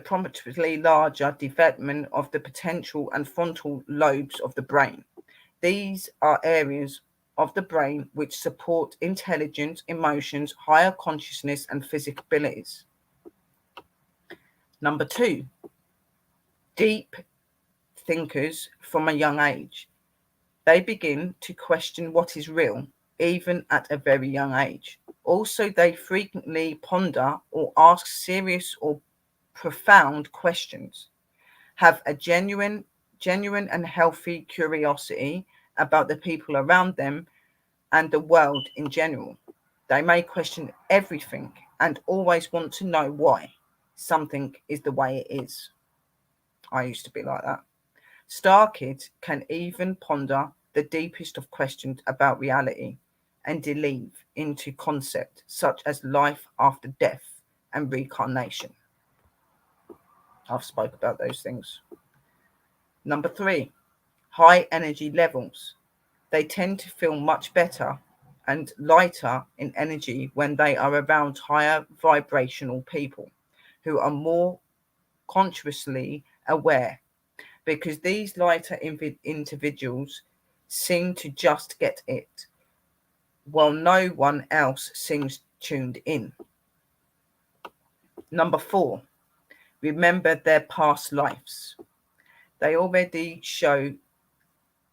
prominently larger development of the potential and frontal lobes of the brain. These are areas of the brain which support intelligence, emotions, higher consciousness, and physical abilities. Number 2, deep thinkers from a young age. They begin to question what is real, even at a very young age. Also, they frequently ponder or ask serious or profound questions, have a genuine and healthy curiosity about the people around them and the world in general. They may question everything and always want to know why something is the way it is. I used to be like that. Star kids can even ponder the deepest of questions about reality and delve into concepts such as life after death and reincarnation. I've spoke about those things. Number 3, high energy levels. They tend to feel much better and lighter in energy when they are around higher vibrational people who are more consciously aware, because these lighter individuals seem to just get it, while no one else seems tuned in. Number 4, remember their past lives. They already show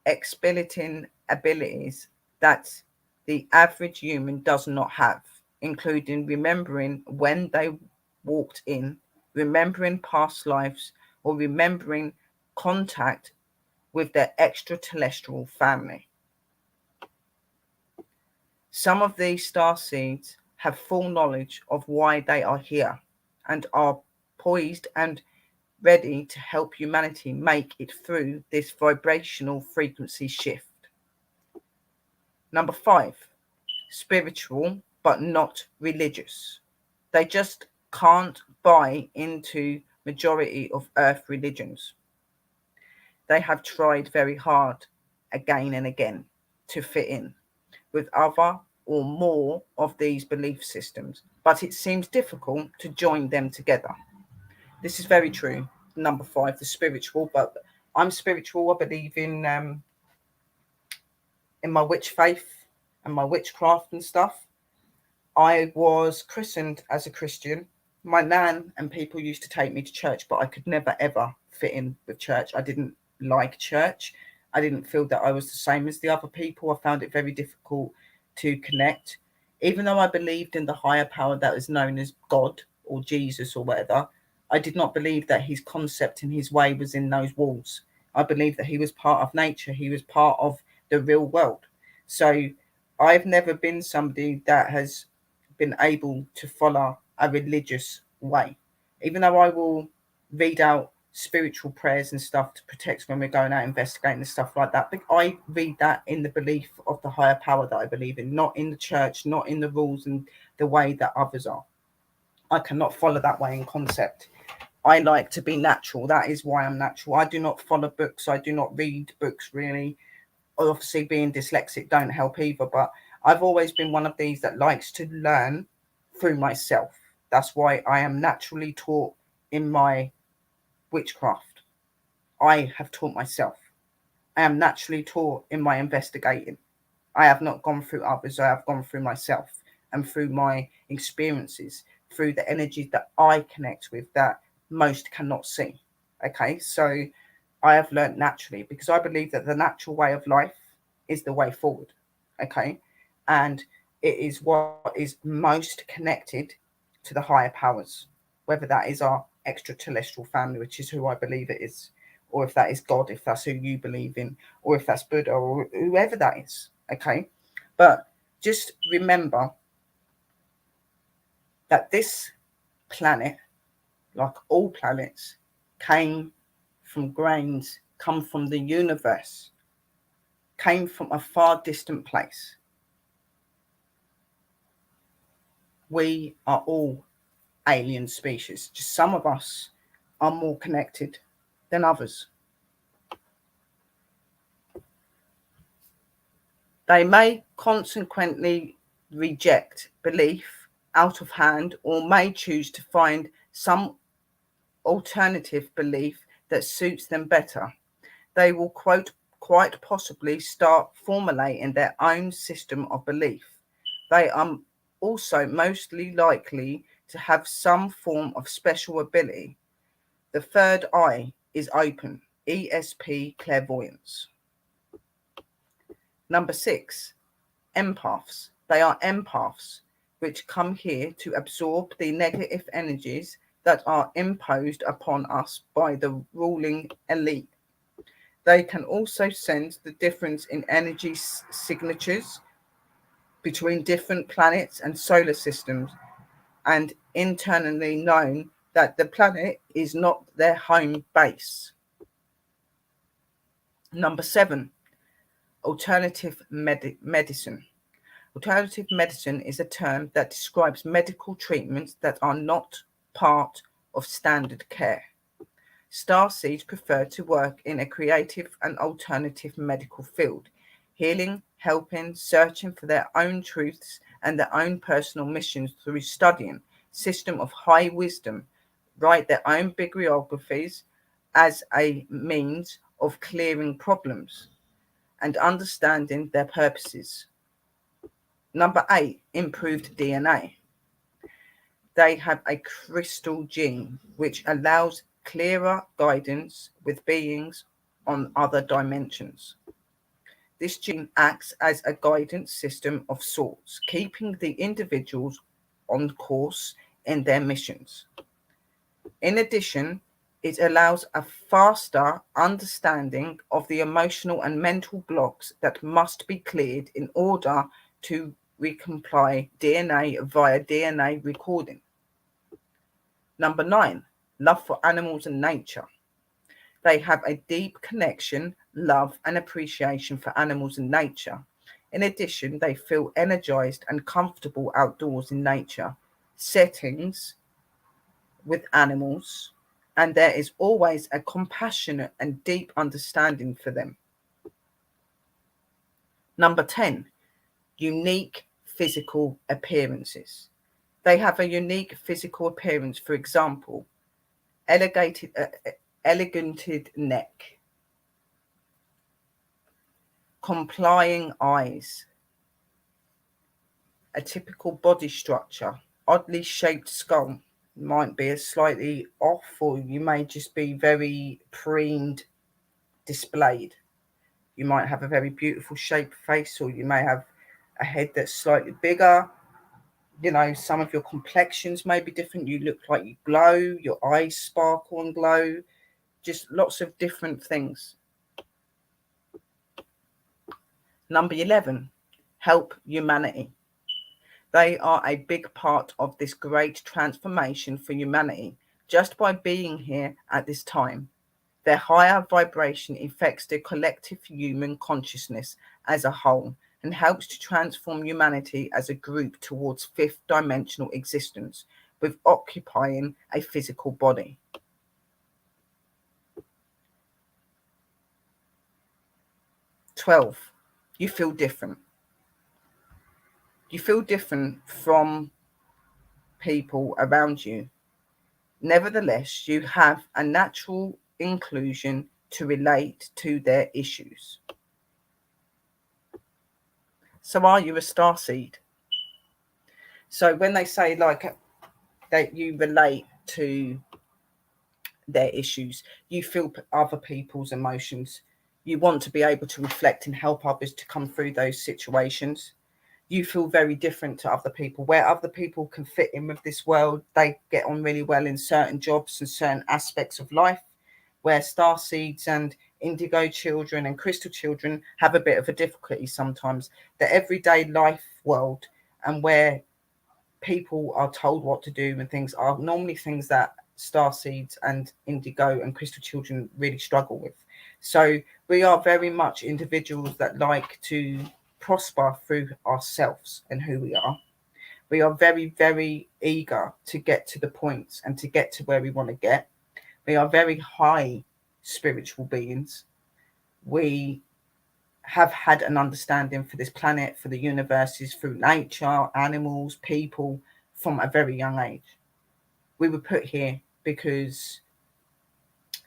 exploiting abilities that the average human does not have, including remembering when they walked in, remembering past lives, or remembering contact with their extraterrestrial family. Some of these star seeds have full knowledge of why they are here and are poised and ready to help humanity make it through this vibrational frequency shift. Number 5, spiritual but not religious. They just can't buy into majority of earth religions. They have tried very hard again and again to fit in with other or more of these belief systems, but it seems difficult to join them together. This is very true. Number 5, the spiritual, but I'm spiritual. I believe in my witch faith and my witchcraft and stuff. I was christened as a Christian. My nan and people used to take me to church, but I could never ever fit in with church. I didn't like church. I didn't feel that I was the same as the other people. I found it very difficult to connect. Even though I believed in the higher power that is known as God or Jesus or whatever, I did not believe that his concept and his way was in those walls. I believed that he was part of nature. He was part of the real world. So I've never been somebody that has been able to follow a religious way. Even though I will read out spiritual prayers and stuff to protect when we're going out investigating and stuff like that. But I read that in the belief of the higher power that I believe in, not in the church, not in the rules and the way that others are. I cannot follow that way in concept. I like to be natural. That is why I'm natural. I do not follow books. I do not read books really. Obviously, being dyslexic don't help either. But I've always been one of these that likes to learn through myself. That's why I am naturally taught in my witchcraft. I have taught myself. I am naturally taught in my investigating. I have not gone through others. I have gone through myself and through my experiences, through the energies that I connect with that most cannot see. Okay, so I have learned naturally because I believe that the natural way of life is the way forward. Okay, and it is what is most connected to the higher powers, whether that is our extraterrestrial family, which is who I believe it is, or if that is God, if that's who you believe in, or if that's Buddha, or whoever that is. Okay, but just remember that this planet, like all planets, came from grains, come from the universe, came from a far distant place. We are all alien species. Just some of us are more connected than others. They may consequently reject belief out of hand or may choose to find some alternative belief that suits them better. They will quite possibly start formulating their own system of belief. They are also mostly likely to have some form of special ability. The third eye is open, ESP clairvoyance. Number 6, empaths. They are empaths which come here to absorb the negative energies that are imposed upon us by the ruling elite. They can also sense the difference in energy signatures between different planets and solar systems, and internally known that the planet is not their home base. Number 7, alternative medicine. Alternative medicine is a term that describes medical treatments that are not part of standard care. Starseed prefer to work in a creative and alternative medical field, healing, helping, searching for their own truths and their own personal missions through studying system of high wisdom, write their own bibliographies as a means of clearing problems and understanding their purposes. Number 8, improved DNA. They have a crystal gene which allows clearer guidance with beings on other dimensions. This gene acts as a guidance system of sorts, keeping the individuals on course in their missions. In addition, it allows a faster understanding of the emotional and mental blocks that must be cleared in order to recompile DNA via DNA recording. Number 9, love for animals and nature. They have a deep connection, love, and appreciation for animals and nature. In addition, they feel energized and comfortable outdoors in nature settings with animals, and there is always a compassionate and deep understanding for them. Number 10, unique physical appearances. They have a unique physical appearance, for example, eleganted neck, complying eyes, a typical body structure, oddly shaped skull, might be a slightly off, or you may just be very preened, displayed. You might have a very beautiful shaped face, or you may have a head that's slightly bigger. You know, some of your complexions may be different. You look like you glow, your eyes sparkle and glow, just lots of different things. Number 11, help humanity. They are a big part of this great transformation for humanity just by being here at this time. Their higher vibration affects the collective human consciousness as a whole and helps to transform humanity as a group towards fifth dimensional existence with occupying a physical body. "12. You feel different. You feel different from people around you. Nevertheless, you have a natural inclusion to relate to their issues." So are you a starseed? So when they say like that you relate to their issues, you feel other people's emotions, you want to be able to reflect and help others to come through those situations. You feel very different to other people. Where other people can fit in with this world, they get on really well in certain jobs and certain aspects of life, where starseeds and indigo children and crystal children have a bit of a difficulty sometimes. The everyday life world and where people are told what to do and things are normally things that starseeds and indigo and crystal children really struggle with. So we are very much individuals that like to prosper through ourselves and who we are. We are very, very eager to get to the points and to get to where we want to get. We are very high spiritual beings. We have had an understanding for this planet, for the universes, through nature, animals, people, from a very young age. We were put here because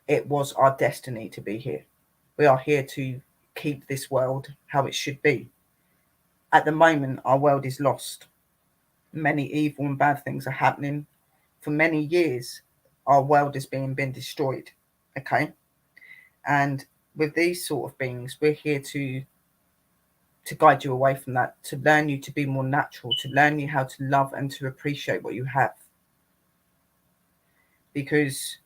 it was our destiny to be here. We are here to keep this world how it should be. At the moment, our world is lost. Many evil and bad things are happening. For many years, our world is been destroyed. Okay? And with these sort of beings, we're here to guide you away from that, to learn you to be more natural, to learn you how to love and to appreciate what you have. Because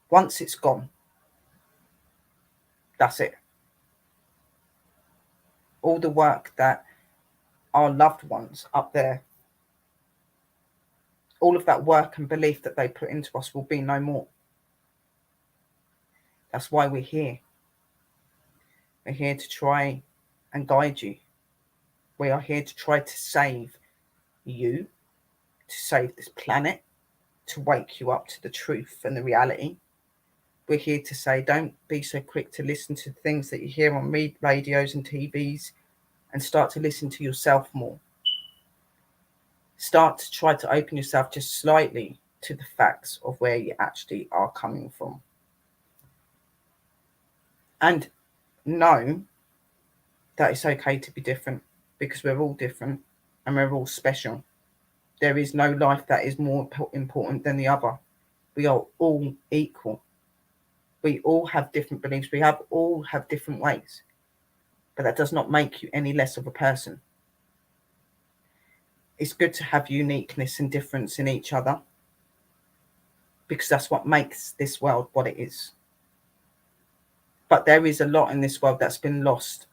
once it's gone, that's it. All the work that our loved ones up there, all of that work and belief that they put into us will be no more. That's why we're here. We're here to try and guide you. We are here to try to save you, to save this planet, to wake you up to the truth and the reality. We're here to say, don't be so quick to listen to things that you hear on radios and TVs, and start to listen to yourself more. Start to try to open yourself just slightly to the facts of where you actually are coming from. And know that it's okay to be different, because we're all different and we're all special. There is no life that is more important than the other. We are all equal. We all have different beliefs. We all have different ways. But that does not make you any less of a person. It's good to have uniqueness and difference in each other, because that's what makes this world what it is. But there is a lot in this world that's been lost.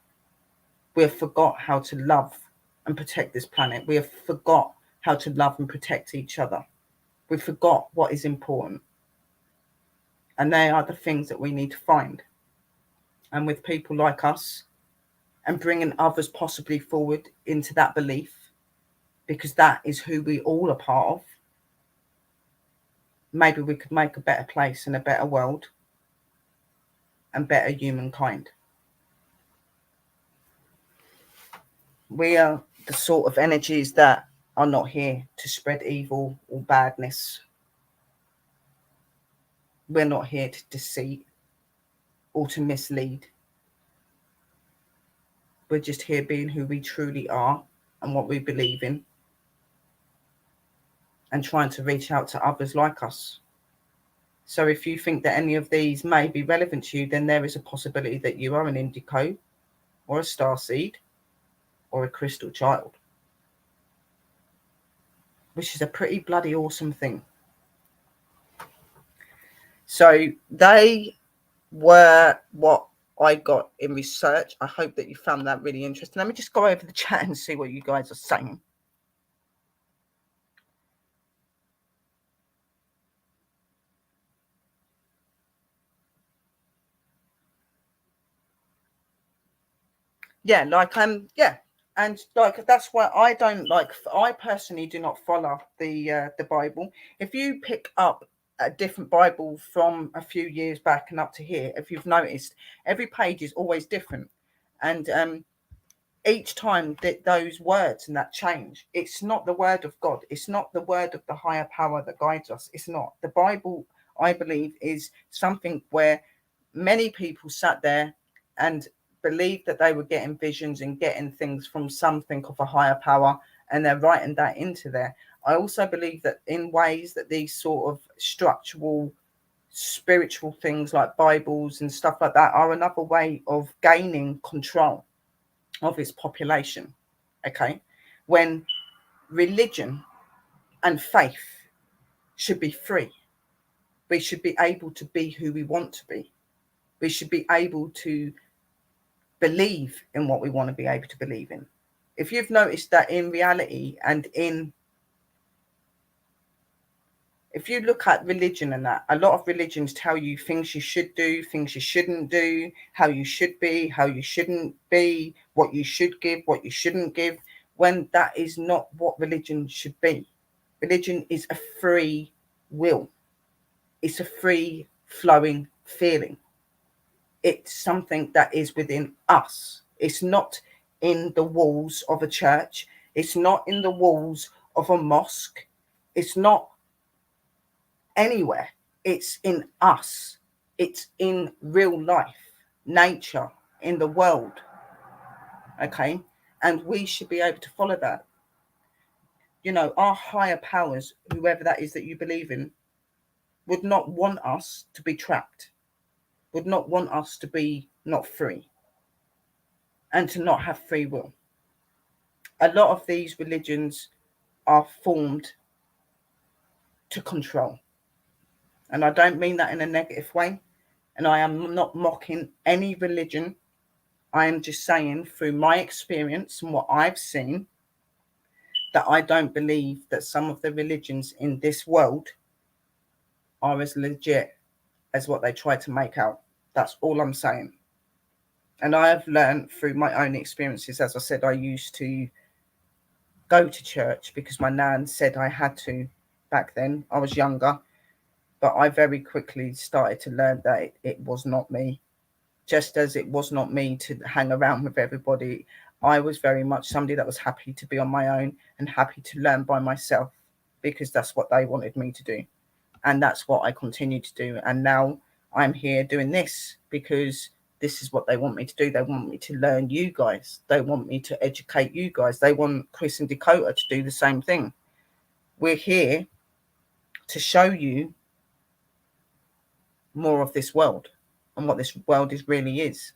We have forgot how to love and protect this planet. We have forgot how to love and protect each other. We forgot what is important. And they are the things that we need to find. And with people like us, and bringing others possibly forward into that belief, because that is who we all are part of, maybe we could make a better place and a better world and better humankind. We are the sort of energies that are not here to spread evil or badness. We're not here to deceive or to mislead. We're just here being who we truly are and what we believe in, and trying to reach out to others like us. So if you think that any of these may be relevant to you, then there is a possibility that you are an indigo or a starseed or a crystal child, which is a pretty bloody awesome thing. So they were what I got in research. I hope that you found that really interesting. Let me just go over the chat and see what you guys are saying. Yeah, like yeah, and like that's why I don't like. I personally do not follow the Bible. If you pick up a different Bible from a few years back and up to here, if you've noticed, every page is always different, and each time that those words and that change, it's not the word of God. It's not the word of the higher power that guides us. It's not. The Bible, I believe, is something where many people sat there and believed that they were getting visions and getting things from something of a higher power, and they're writing that into there. I also believe that in ways that these sort of structural spiritual things like Bibles and stuff like that are another way of gaining control of its population. Okay, when religion and faith should be free, we should be able to be who we want to be. We should be able to believe in what we want to be able to believe in. If you've noticed that in reality and in, if you look at religion and that, a lot of religions tell you things you should do, things you shouldn't do, how you should be, how you shouldn't be, what you should give, what you shouldn't give, when that is not what religion should be. Religion is a free will. It's a free flowing feeling. It's something that is within us. It's not in the walls of a church. It's not in the walls of a mosque. It's not anywhere. It's in us. It's in real life, nature, in the world. Okay. And we should be able to follow that. You know, our higher powers, whoever that is that you believe in, would not want us to be trapped, would not want us to be not free and to not have free will. A lot of these religions are formed to control. And I don't mean that in a negative way. And I am not mocking any religion. I am just saying through my experience and what I've seen that I don't believe that some of the religions in this world are as legit as what they try to make out. That's all I'm saying. And I have learned through my own experiences. As I said, I used to go to church because my nan said I had to back then. I was younger, but I very quickly started to learn that it was not me. Just as it was not me to hang around with everybody, I was very much somebody that was happy to be on my own and happy to learn by myself because that's what they wanted me to do. And that's what I continue to do. And now I'm here doing this because this is what they want me to do. They want me to learn you guys. They want me to educate you guys. They want Chris and Dakota to do the same thing. We're here to show you more of this world and what this world is really is.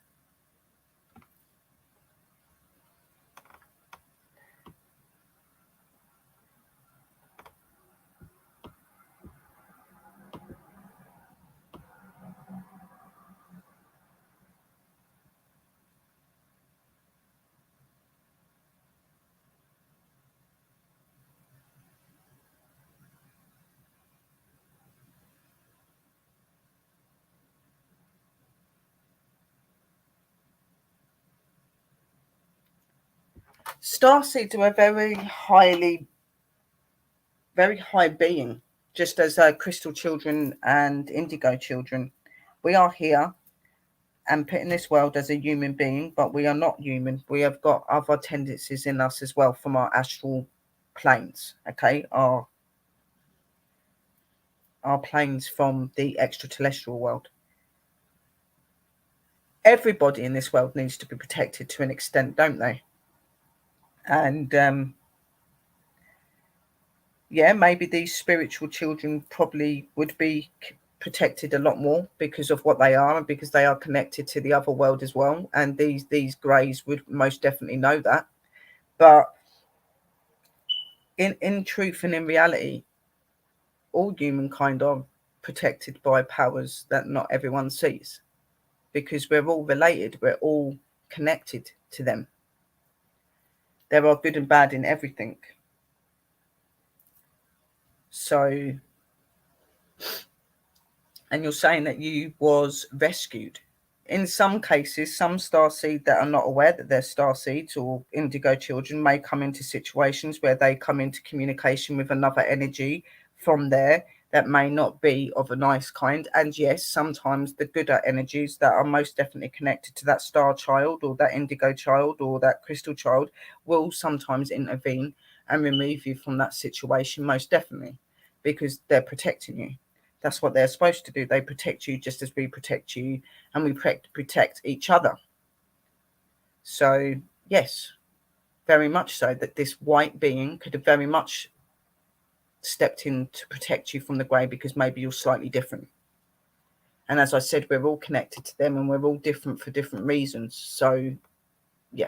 Starseeds are a very high being, just as crystal children and indigo children. We are here and put in this world as a human being, but we are not human. We have got other tendencies in us as well from our astral planes, okay? Our planes from the extraterrestrial world. Everybody in this world needs to be protected to an extent, don't they? And yeah, maybe these spiritual children probably would be protected a lot more because of what they are and because they are connected to the other world as well. And these greys would most definitely know that. But in truth and in reality, all humankind are protected by powers that not everyone sees because we're all related. We're all connected to them. There are good and bad in everything. So, and you're saying that you was rescued. in some cases, some starseed that are not aware that they're starseeds or indigo children may come into situations where they come into communication with another energy from there that may not be of a nice kind. And yes, sometimes the gooder energies that are most definitely connected to that star child or that indigo child or that crystal child will sometimes intervene and remove you from that situation, most definitely, because they're protecting you. That's what they're supposed to do. They protect you just as we protect you, and we protect each other. So yes, very much so, that this white being could have very much stepped in to protect you from the grey, because maybe you're slightly different. And as I said, we're all connected to them, and we're all different for different reasons. So yeah.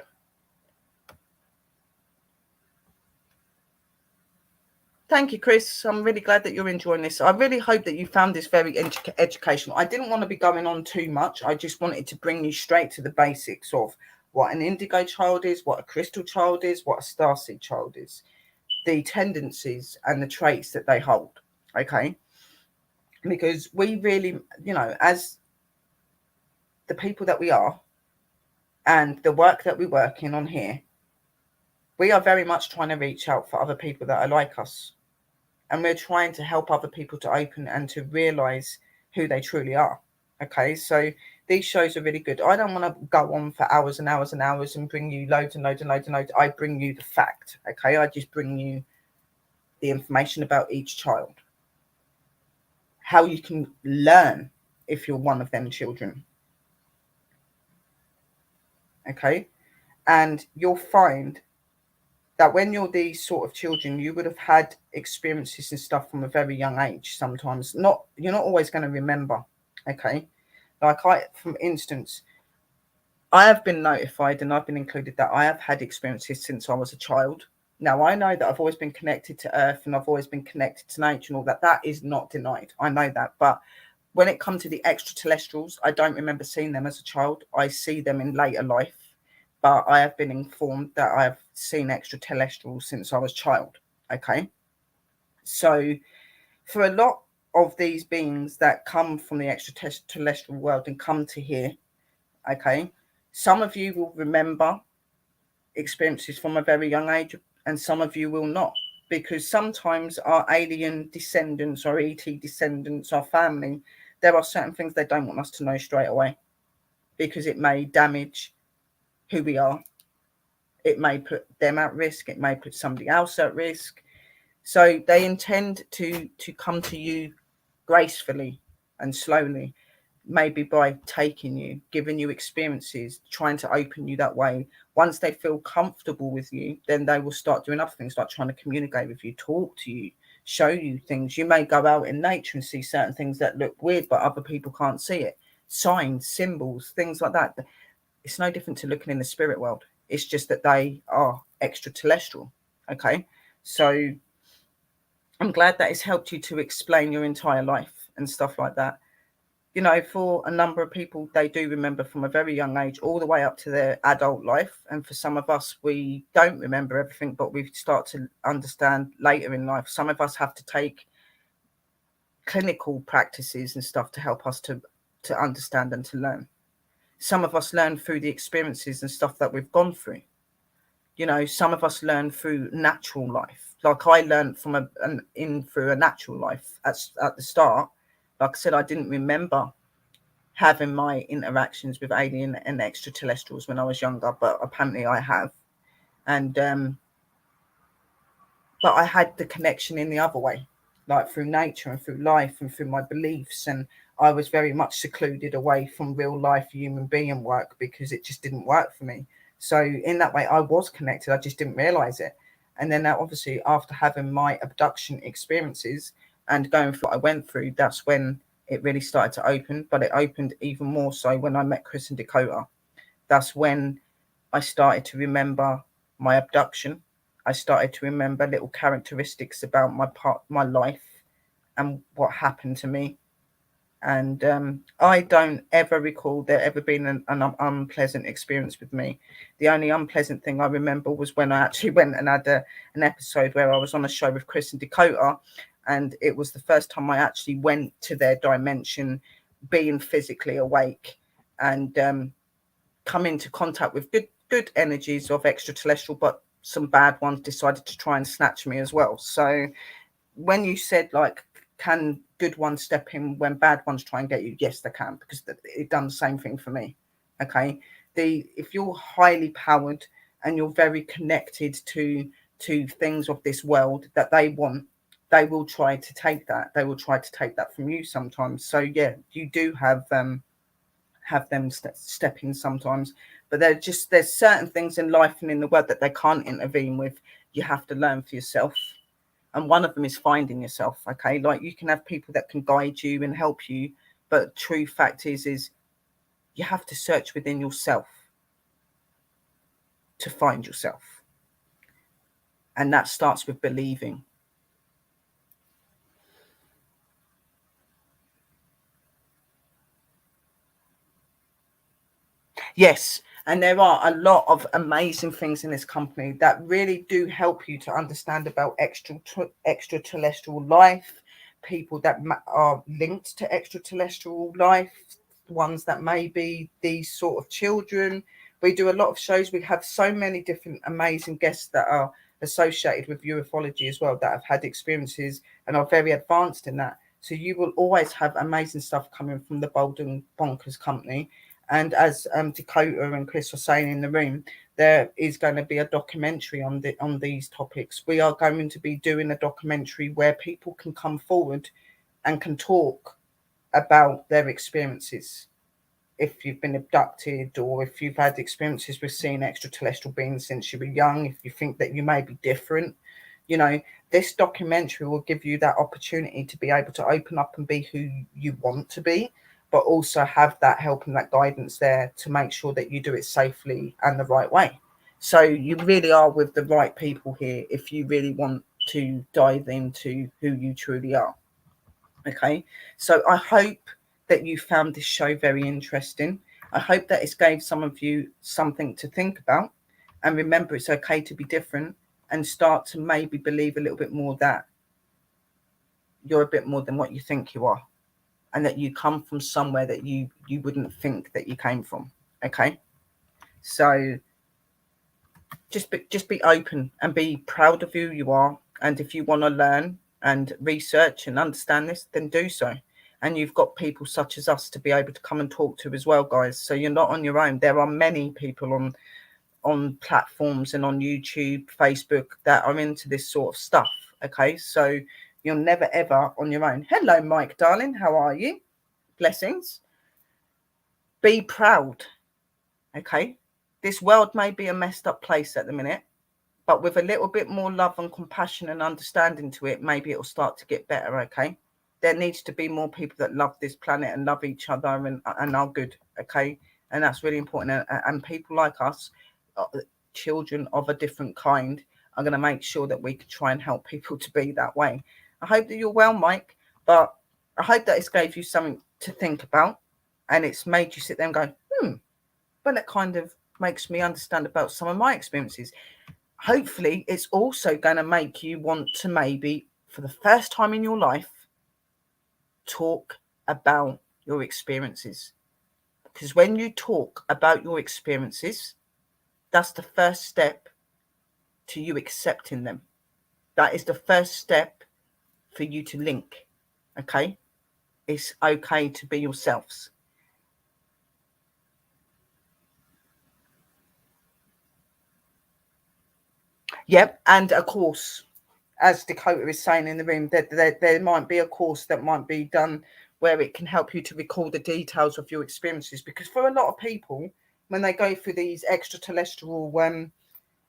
Thank you, Chris. I'm really glad that you're enjoying this. I really hope that you found this very educational. I didn't want to be going on too much. I just wanted to bring you straight to the basics of what an indigo child is, what a crystal child is, what a starseed child is, the tendencies and the traits that they hold. Okay? Because we really, as the people that we are and the work that we're working on here, we are very much trying to reach out for other people that are like us. And we're trying to help other people to open and to realize who they truly are. Okay, so these shows are really good. I don't want to go on for hours and hours and hours and bring you loads and loads and loads and loads. I bring you the fact. Okay, I just bring you the information about each child, how you can learn if you're one of them children. Okay, and you'll find that when you're these sort of children, you would have had experiences and stuff from a very young age. Sometimes you're not always going to remember. Okay, like for instance, I have been notified and I've been included that I have had experiences since I was a child. Now I know that I've always been connected to Earth and I've always been connected to nature and all that. That is not denied. I know that, but when it comes to the extraterrestrials, I don't remember seeing them as a child. I see them in later life. But I have been informed that I have seen extraterrestrials since I was a child. Okay. So for a lot of these beings that come from the extraterrestrial world and come to here, okay, some of you will remember experiences from a very young age and some of you will not. Because sometimes our alien descendants or ET descendants, our family, there are certain things they don't want us to know straight away because it may damage who we are. It may put them at risk. It may put somebody else at risk. So they intend to come to you gracefully and slowly, maybe by taking you, giving you experiences, trying to open you that way. Once they feel comfortable with you, then they will start doing other things like trying to communicate with you, talk to you, show you things. You may go out in nature and see certain things that look weird, but other people can't see it. Signs, symbols, things like that. It's no different to looking in the spirit world. It's just that they are extraterrestrial. Okay. So I'm glad that it's helped you to explain your entire life and stuff like that. For a number of people, they do remember from a very young age all the way up to their adult life. And for some of us, we don't remember everything, but we start to understand later in life. Some of us have to take clinical practices and stuff to help us to understand and to learn. Some of us learn through the experiences and stuff that we've gone through. Some of us learn through natural life. Like I learned from through a natural life at the start. Like I said, I didn't remember having my interactions with alien and extraterrestrials when I was younger, but apparently I have. And but I had the connection in the other way, like through nature and through life and through my beliefs. And I was very much secluded away from real life human being work because it just didn't work for me. So in that way, I was connected. I just didn't realize it. And then obviously after having my abduction experiences and going through what I went through, that's when it really started to open. But it opened even more so when I met Chris and Dakota. That's when I started to remember my abduction. I started to remember little characteristics about my life and what happened to me. And I don't ever recall there ever been an unpleasant experience with me. The only unpleasant thing I remember was when I actually went and had an episode where I was on a show with Chris and Dakota, and it was the first time I actually went to their dimension, being physically awake, and come into contact with good energies of extraterrestrial, but some bad ones decided to try and snatch me as well. So when you said, like, can good ones step in when bad ones try and get you? Yes, they can, because it done the same thing for me. Okay, if you're highly powered and you're very connected to things of this world that they want, they will try to take that. They will try to take that from you sometimes. So yeah, you do have them step in sometimes, but there's certain things in life and in the world that they can't intervene with. You have to learn for yourself, and one of them is finding yourself. Okay, like, you can have people that can guide you and help you, but true fact is you have to search within yourself to find yourself, and that starts with believing. Yes, and there are a lot of amazing things in this company that really do help you to understand about extraterrestrial life, people that are linked to extraterrestrial life, ones that may be these sort of children. We do a lot of shows. We have so many different amazing guests that are associated with ufology as well, that have had experiences and are very advanced in that. So you will always have amazing stuff coming from the Bonkers company. And as Dakota and Chris were saying in the room, there is going to be a documentary on these topics. We are going to be doing a documentary where people can come forward and can talk about their experiences. If you've been abducted, or if you've had experiences with seeing extraterrestrial beings since you were young, if you think that you may be different, this documentary will give you that opportunity to be able to open up and be who you want to be, but also have that help and that guidance there to make sure that you do it safely and the right way. So you really are with the right people here if you really want to dive into who you truly are. Okay, so I hope that you found this show very interesting. I hope that it's gave some of you something to think about. And remember, it's okay to be different, and start to maybe believe a little bit more that you're a bit more than what you think you are, and that you come from somewhere that you wouldn't think that you came from. Okay, so just be open and be proud of who you are. And if you want to learn and research and understand this, then do so. And you've got people such as us to be able to come and talk to as well, guys. So you're not on your own. There are many people on platforms and on YouTube, Facebook, that are into this sort of stuff. Okay, so you're never ever on your own. Hello, Mike, darling. How are you? Blessings. Be proud. Okay, this world may be a messed up place at the minute, but with a little bit more love and compassion and understanding to it, maybe it'll start to get better. Okay, there needs to be more people that love this planet and love each other and are good. Okay, and that's really important. And people like us, children of a different kind, are going to make sure that we can try and help people to be that way. I hope that you're well, Mike, but I hope that it's gave you something to think about, and it's made you sit there and go, well, it kind of makes me understand about some of my experiences. Hopefully, it's also going to make you want to, maybe for the first time in your life, talk about your experiences. Because when you talk about your experiences, that's the first step to you accepting them. That is the first step for you to link. Okay? It's okay to be yourselves. Yep, and of course, as Dakota is saying in the room, that there might be a course that might be done where it can help you to recall the details of your experiences. Because for a lot of people, when they go through these extraterrestrial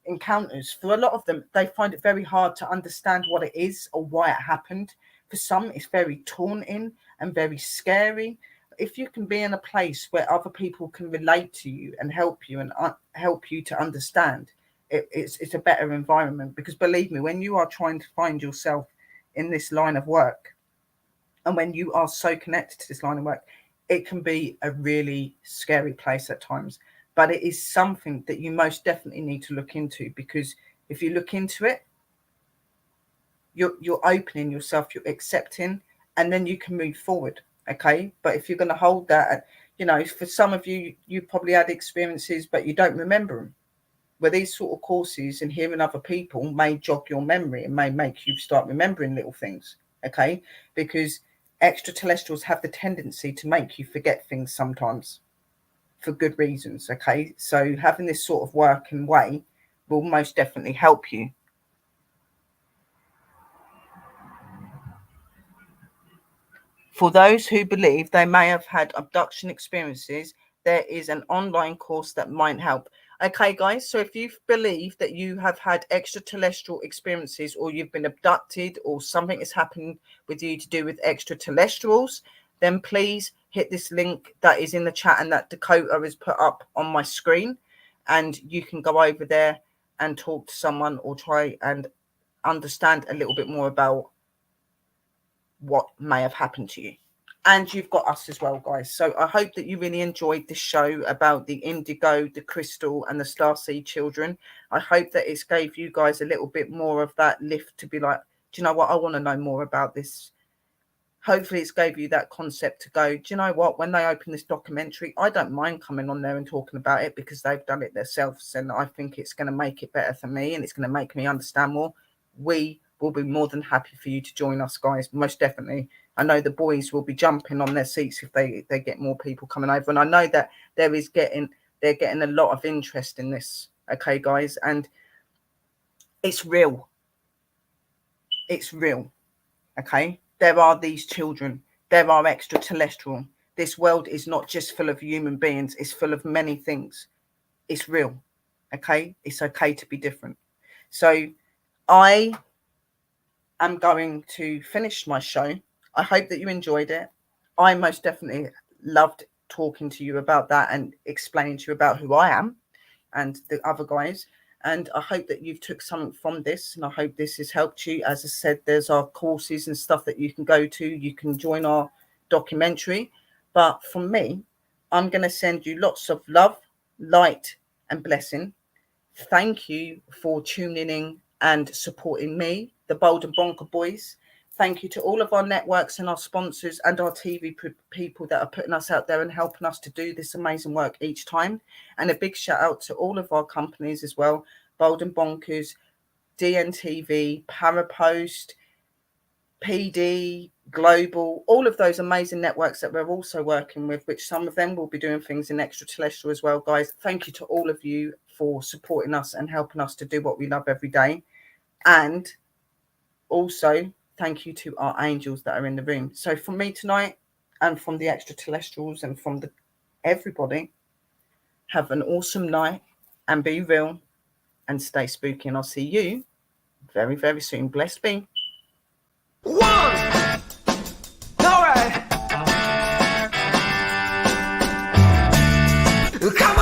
encounters, for a lot of them, they find it very hard to understand what it is or why it happened. For some, it's very taunting and very scary. If you can be in a place where other people can relate to you and help you and help you to understand, it's a better environment. Because believe me, when you are trying to find yourself in this line of work, and when you are so connected to this line of work, it can be a really scary place at times. But it is something that you most definitely need to look into, because if you look into it, you're opening yourself, you're accepting, and then you can move forward. Okay, but if you're going to hold that, You know, for some of you, you probably had experiences, but you don't remember them. Where these sort of courses and hearing other people may jog your memory and may make you start remembering little things, okay? Because extraterrestrials have the tendency to make you forget things sometimes for good reasons, okay? So having this sort of work and way will most definitely help you. For those who believe they may have had abduction experiences, there is an online course that might help. Okay, guys, so if you believe that you have had extraterrestrial experiences or you've been abducted or something has happened with you to do with extraterrestrials, then please hit this link that is in the chat and that Dakota has put up on my screen. And you can go over there and talk to someone or try and understand a little bit more about what may have happened to you. And you've got us as well, guys. So I hope that you really enjoyed this show about the Indigo, the Crystal and the Starseed children. I hope that it's gave you guys a little bit more of that lift to be like, do you know what? I want to know more about this. Hopefully it's gave you that concept to go, do you know what? When they open this documentary, I don't mind coming on there and talking about it because they've done it themselves. And I think it's going to make it better for me and it's going to make me understand more. We will be more than happy for you to join us, guys. Most definitely. I know the boys will be jumping on their seats if they get more people coming over. And I know that they're getting a lot of interest in this. Okay, guys. And it's real. It's real. Okay. There are these children. There are extraterrestrial. This world is not just full of human beings. It's full of many things. It's real. Okay. It's okay to be different. So I'm going to finish my show. I hope that you enjoyed it. I most definitely loved talking to you about that and explaining to you about who I am and the other guys. And I hope that you've took something from this and I hope this has helped you. As I said, there's our courses and stuff that you can go to. You can join our documentary. But from me, I'm going to send you lots of love, light and blessing. Thank you for tuning in and supporting me, the Bold and Bonker Boys. Thank you to all of our networks and our sponsors and our TV people that are putting us out there and helping us to do this amazing work each time. And a big shout out to all of our companies as well. Bold and Bonkers, DNTV, Parapost, PD, Global, all of those amazing networks that we're also working with, which some of them will be doing things in extraterrestrial as well, guys. Thank you to all of you for supporting us and helping us to do what we love every day. And also, thank you to our angels that are in the room. So from me tonight and from the extraterrestrials and from everybody, have an awesome night and be real and stay spooky. And I'll see you very, very soon. Blessed be. One! All right. Come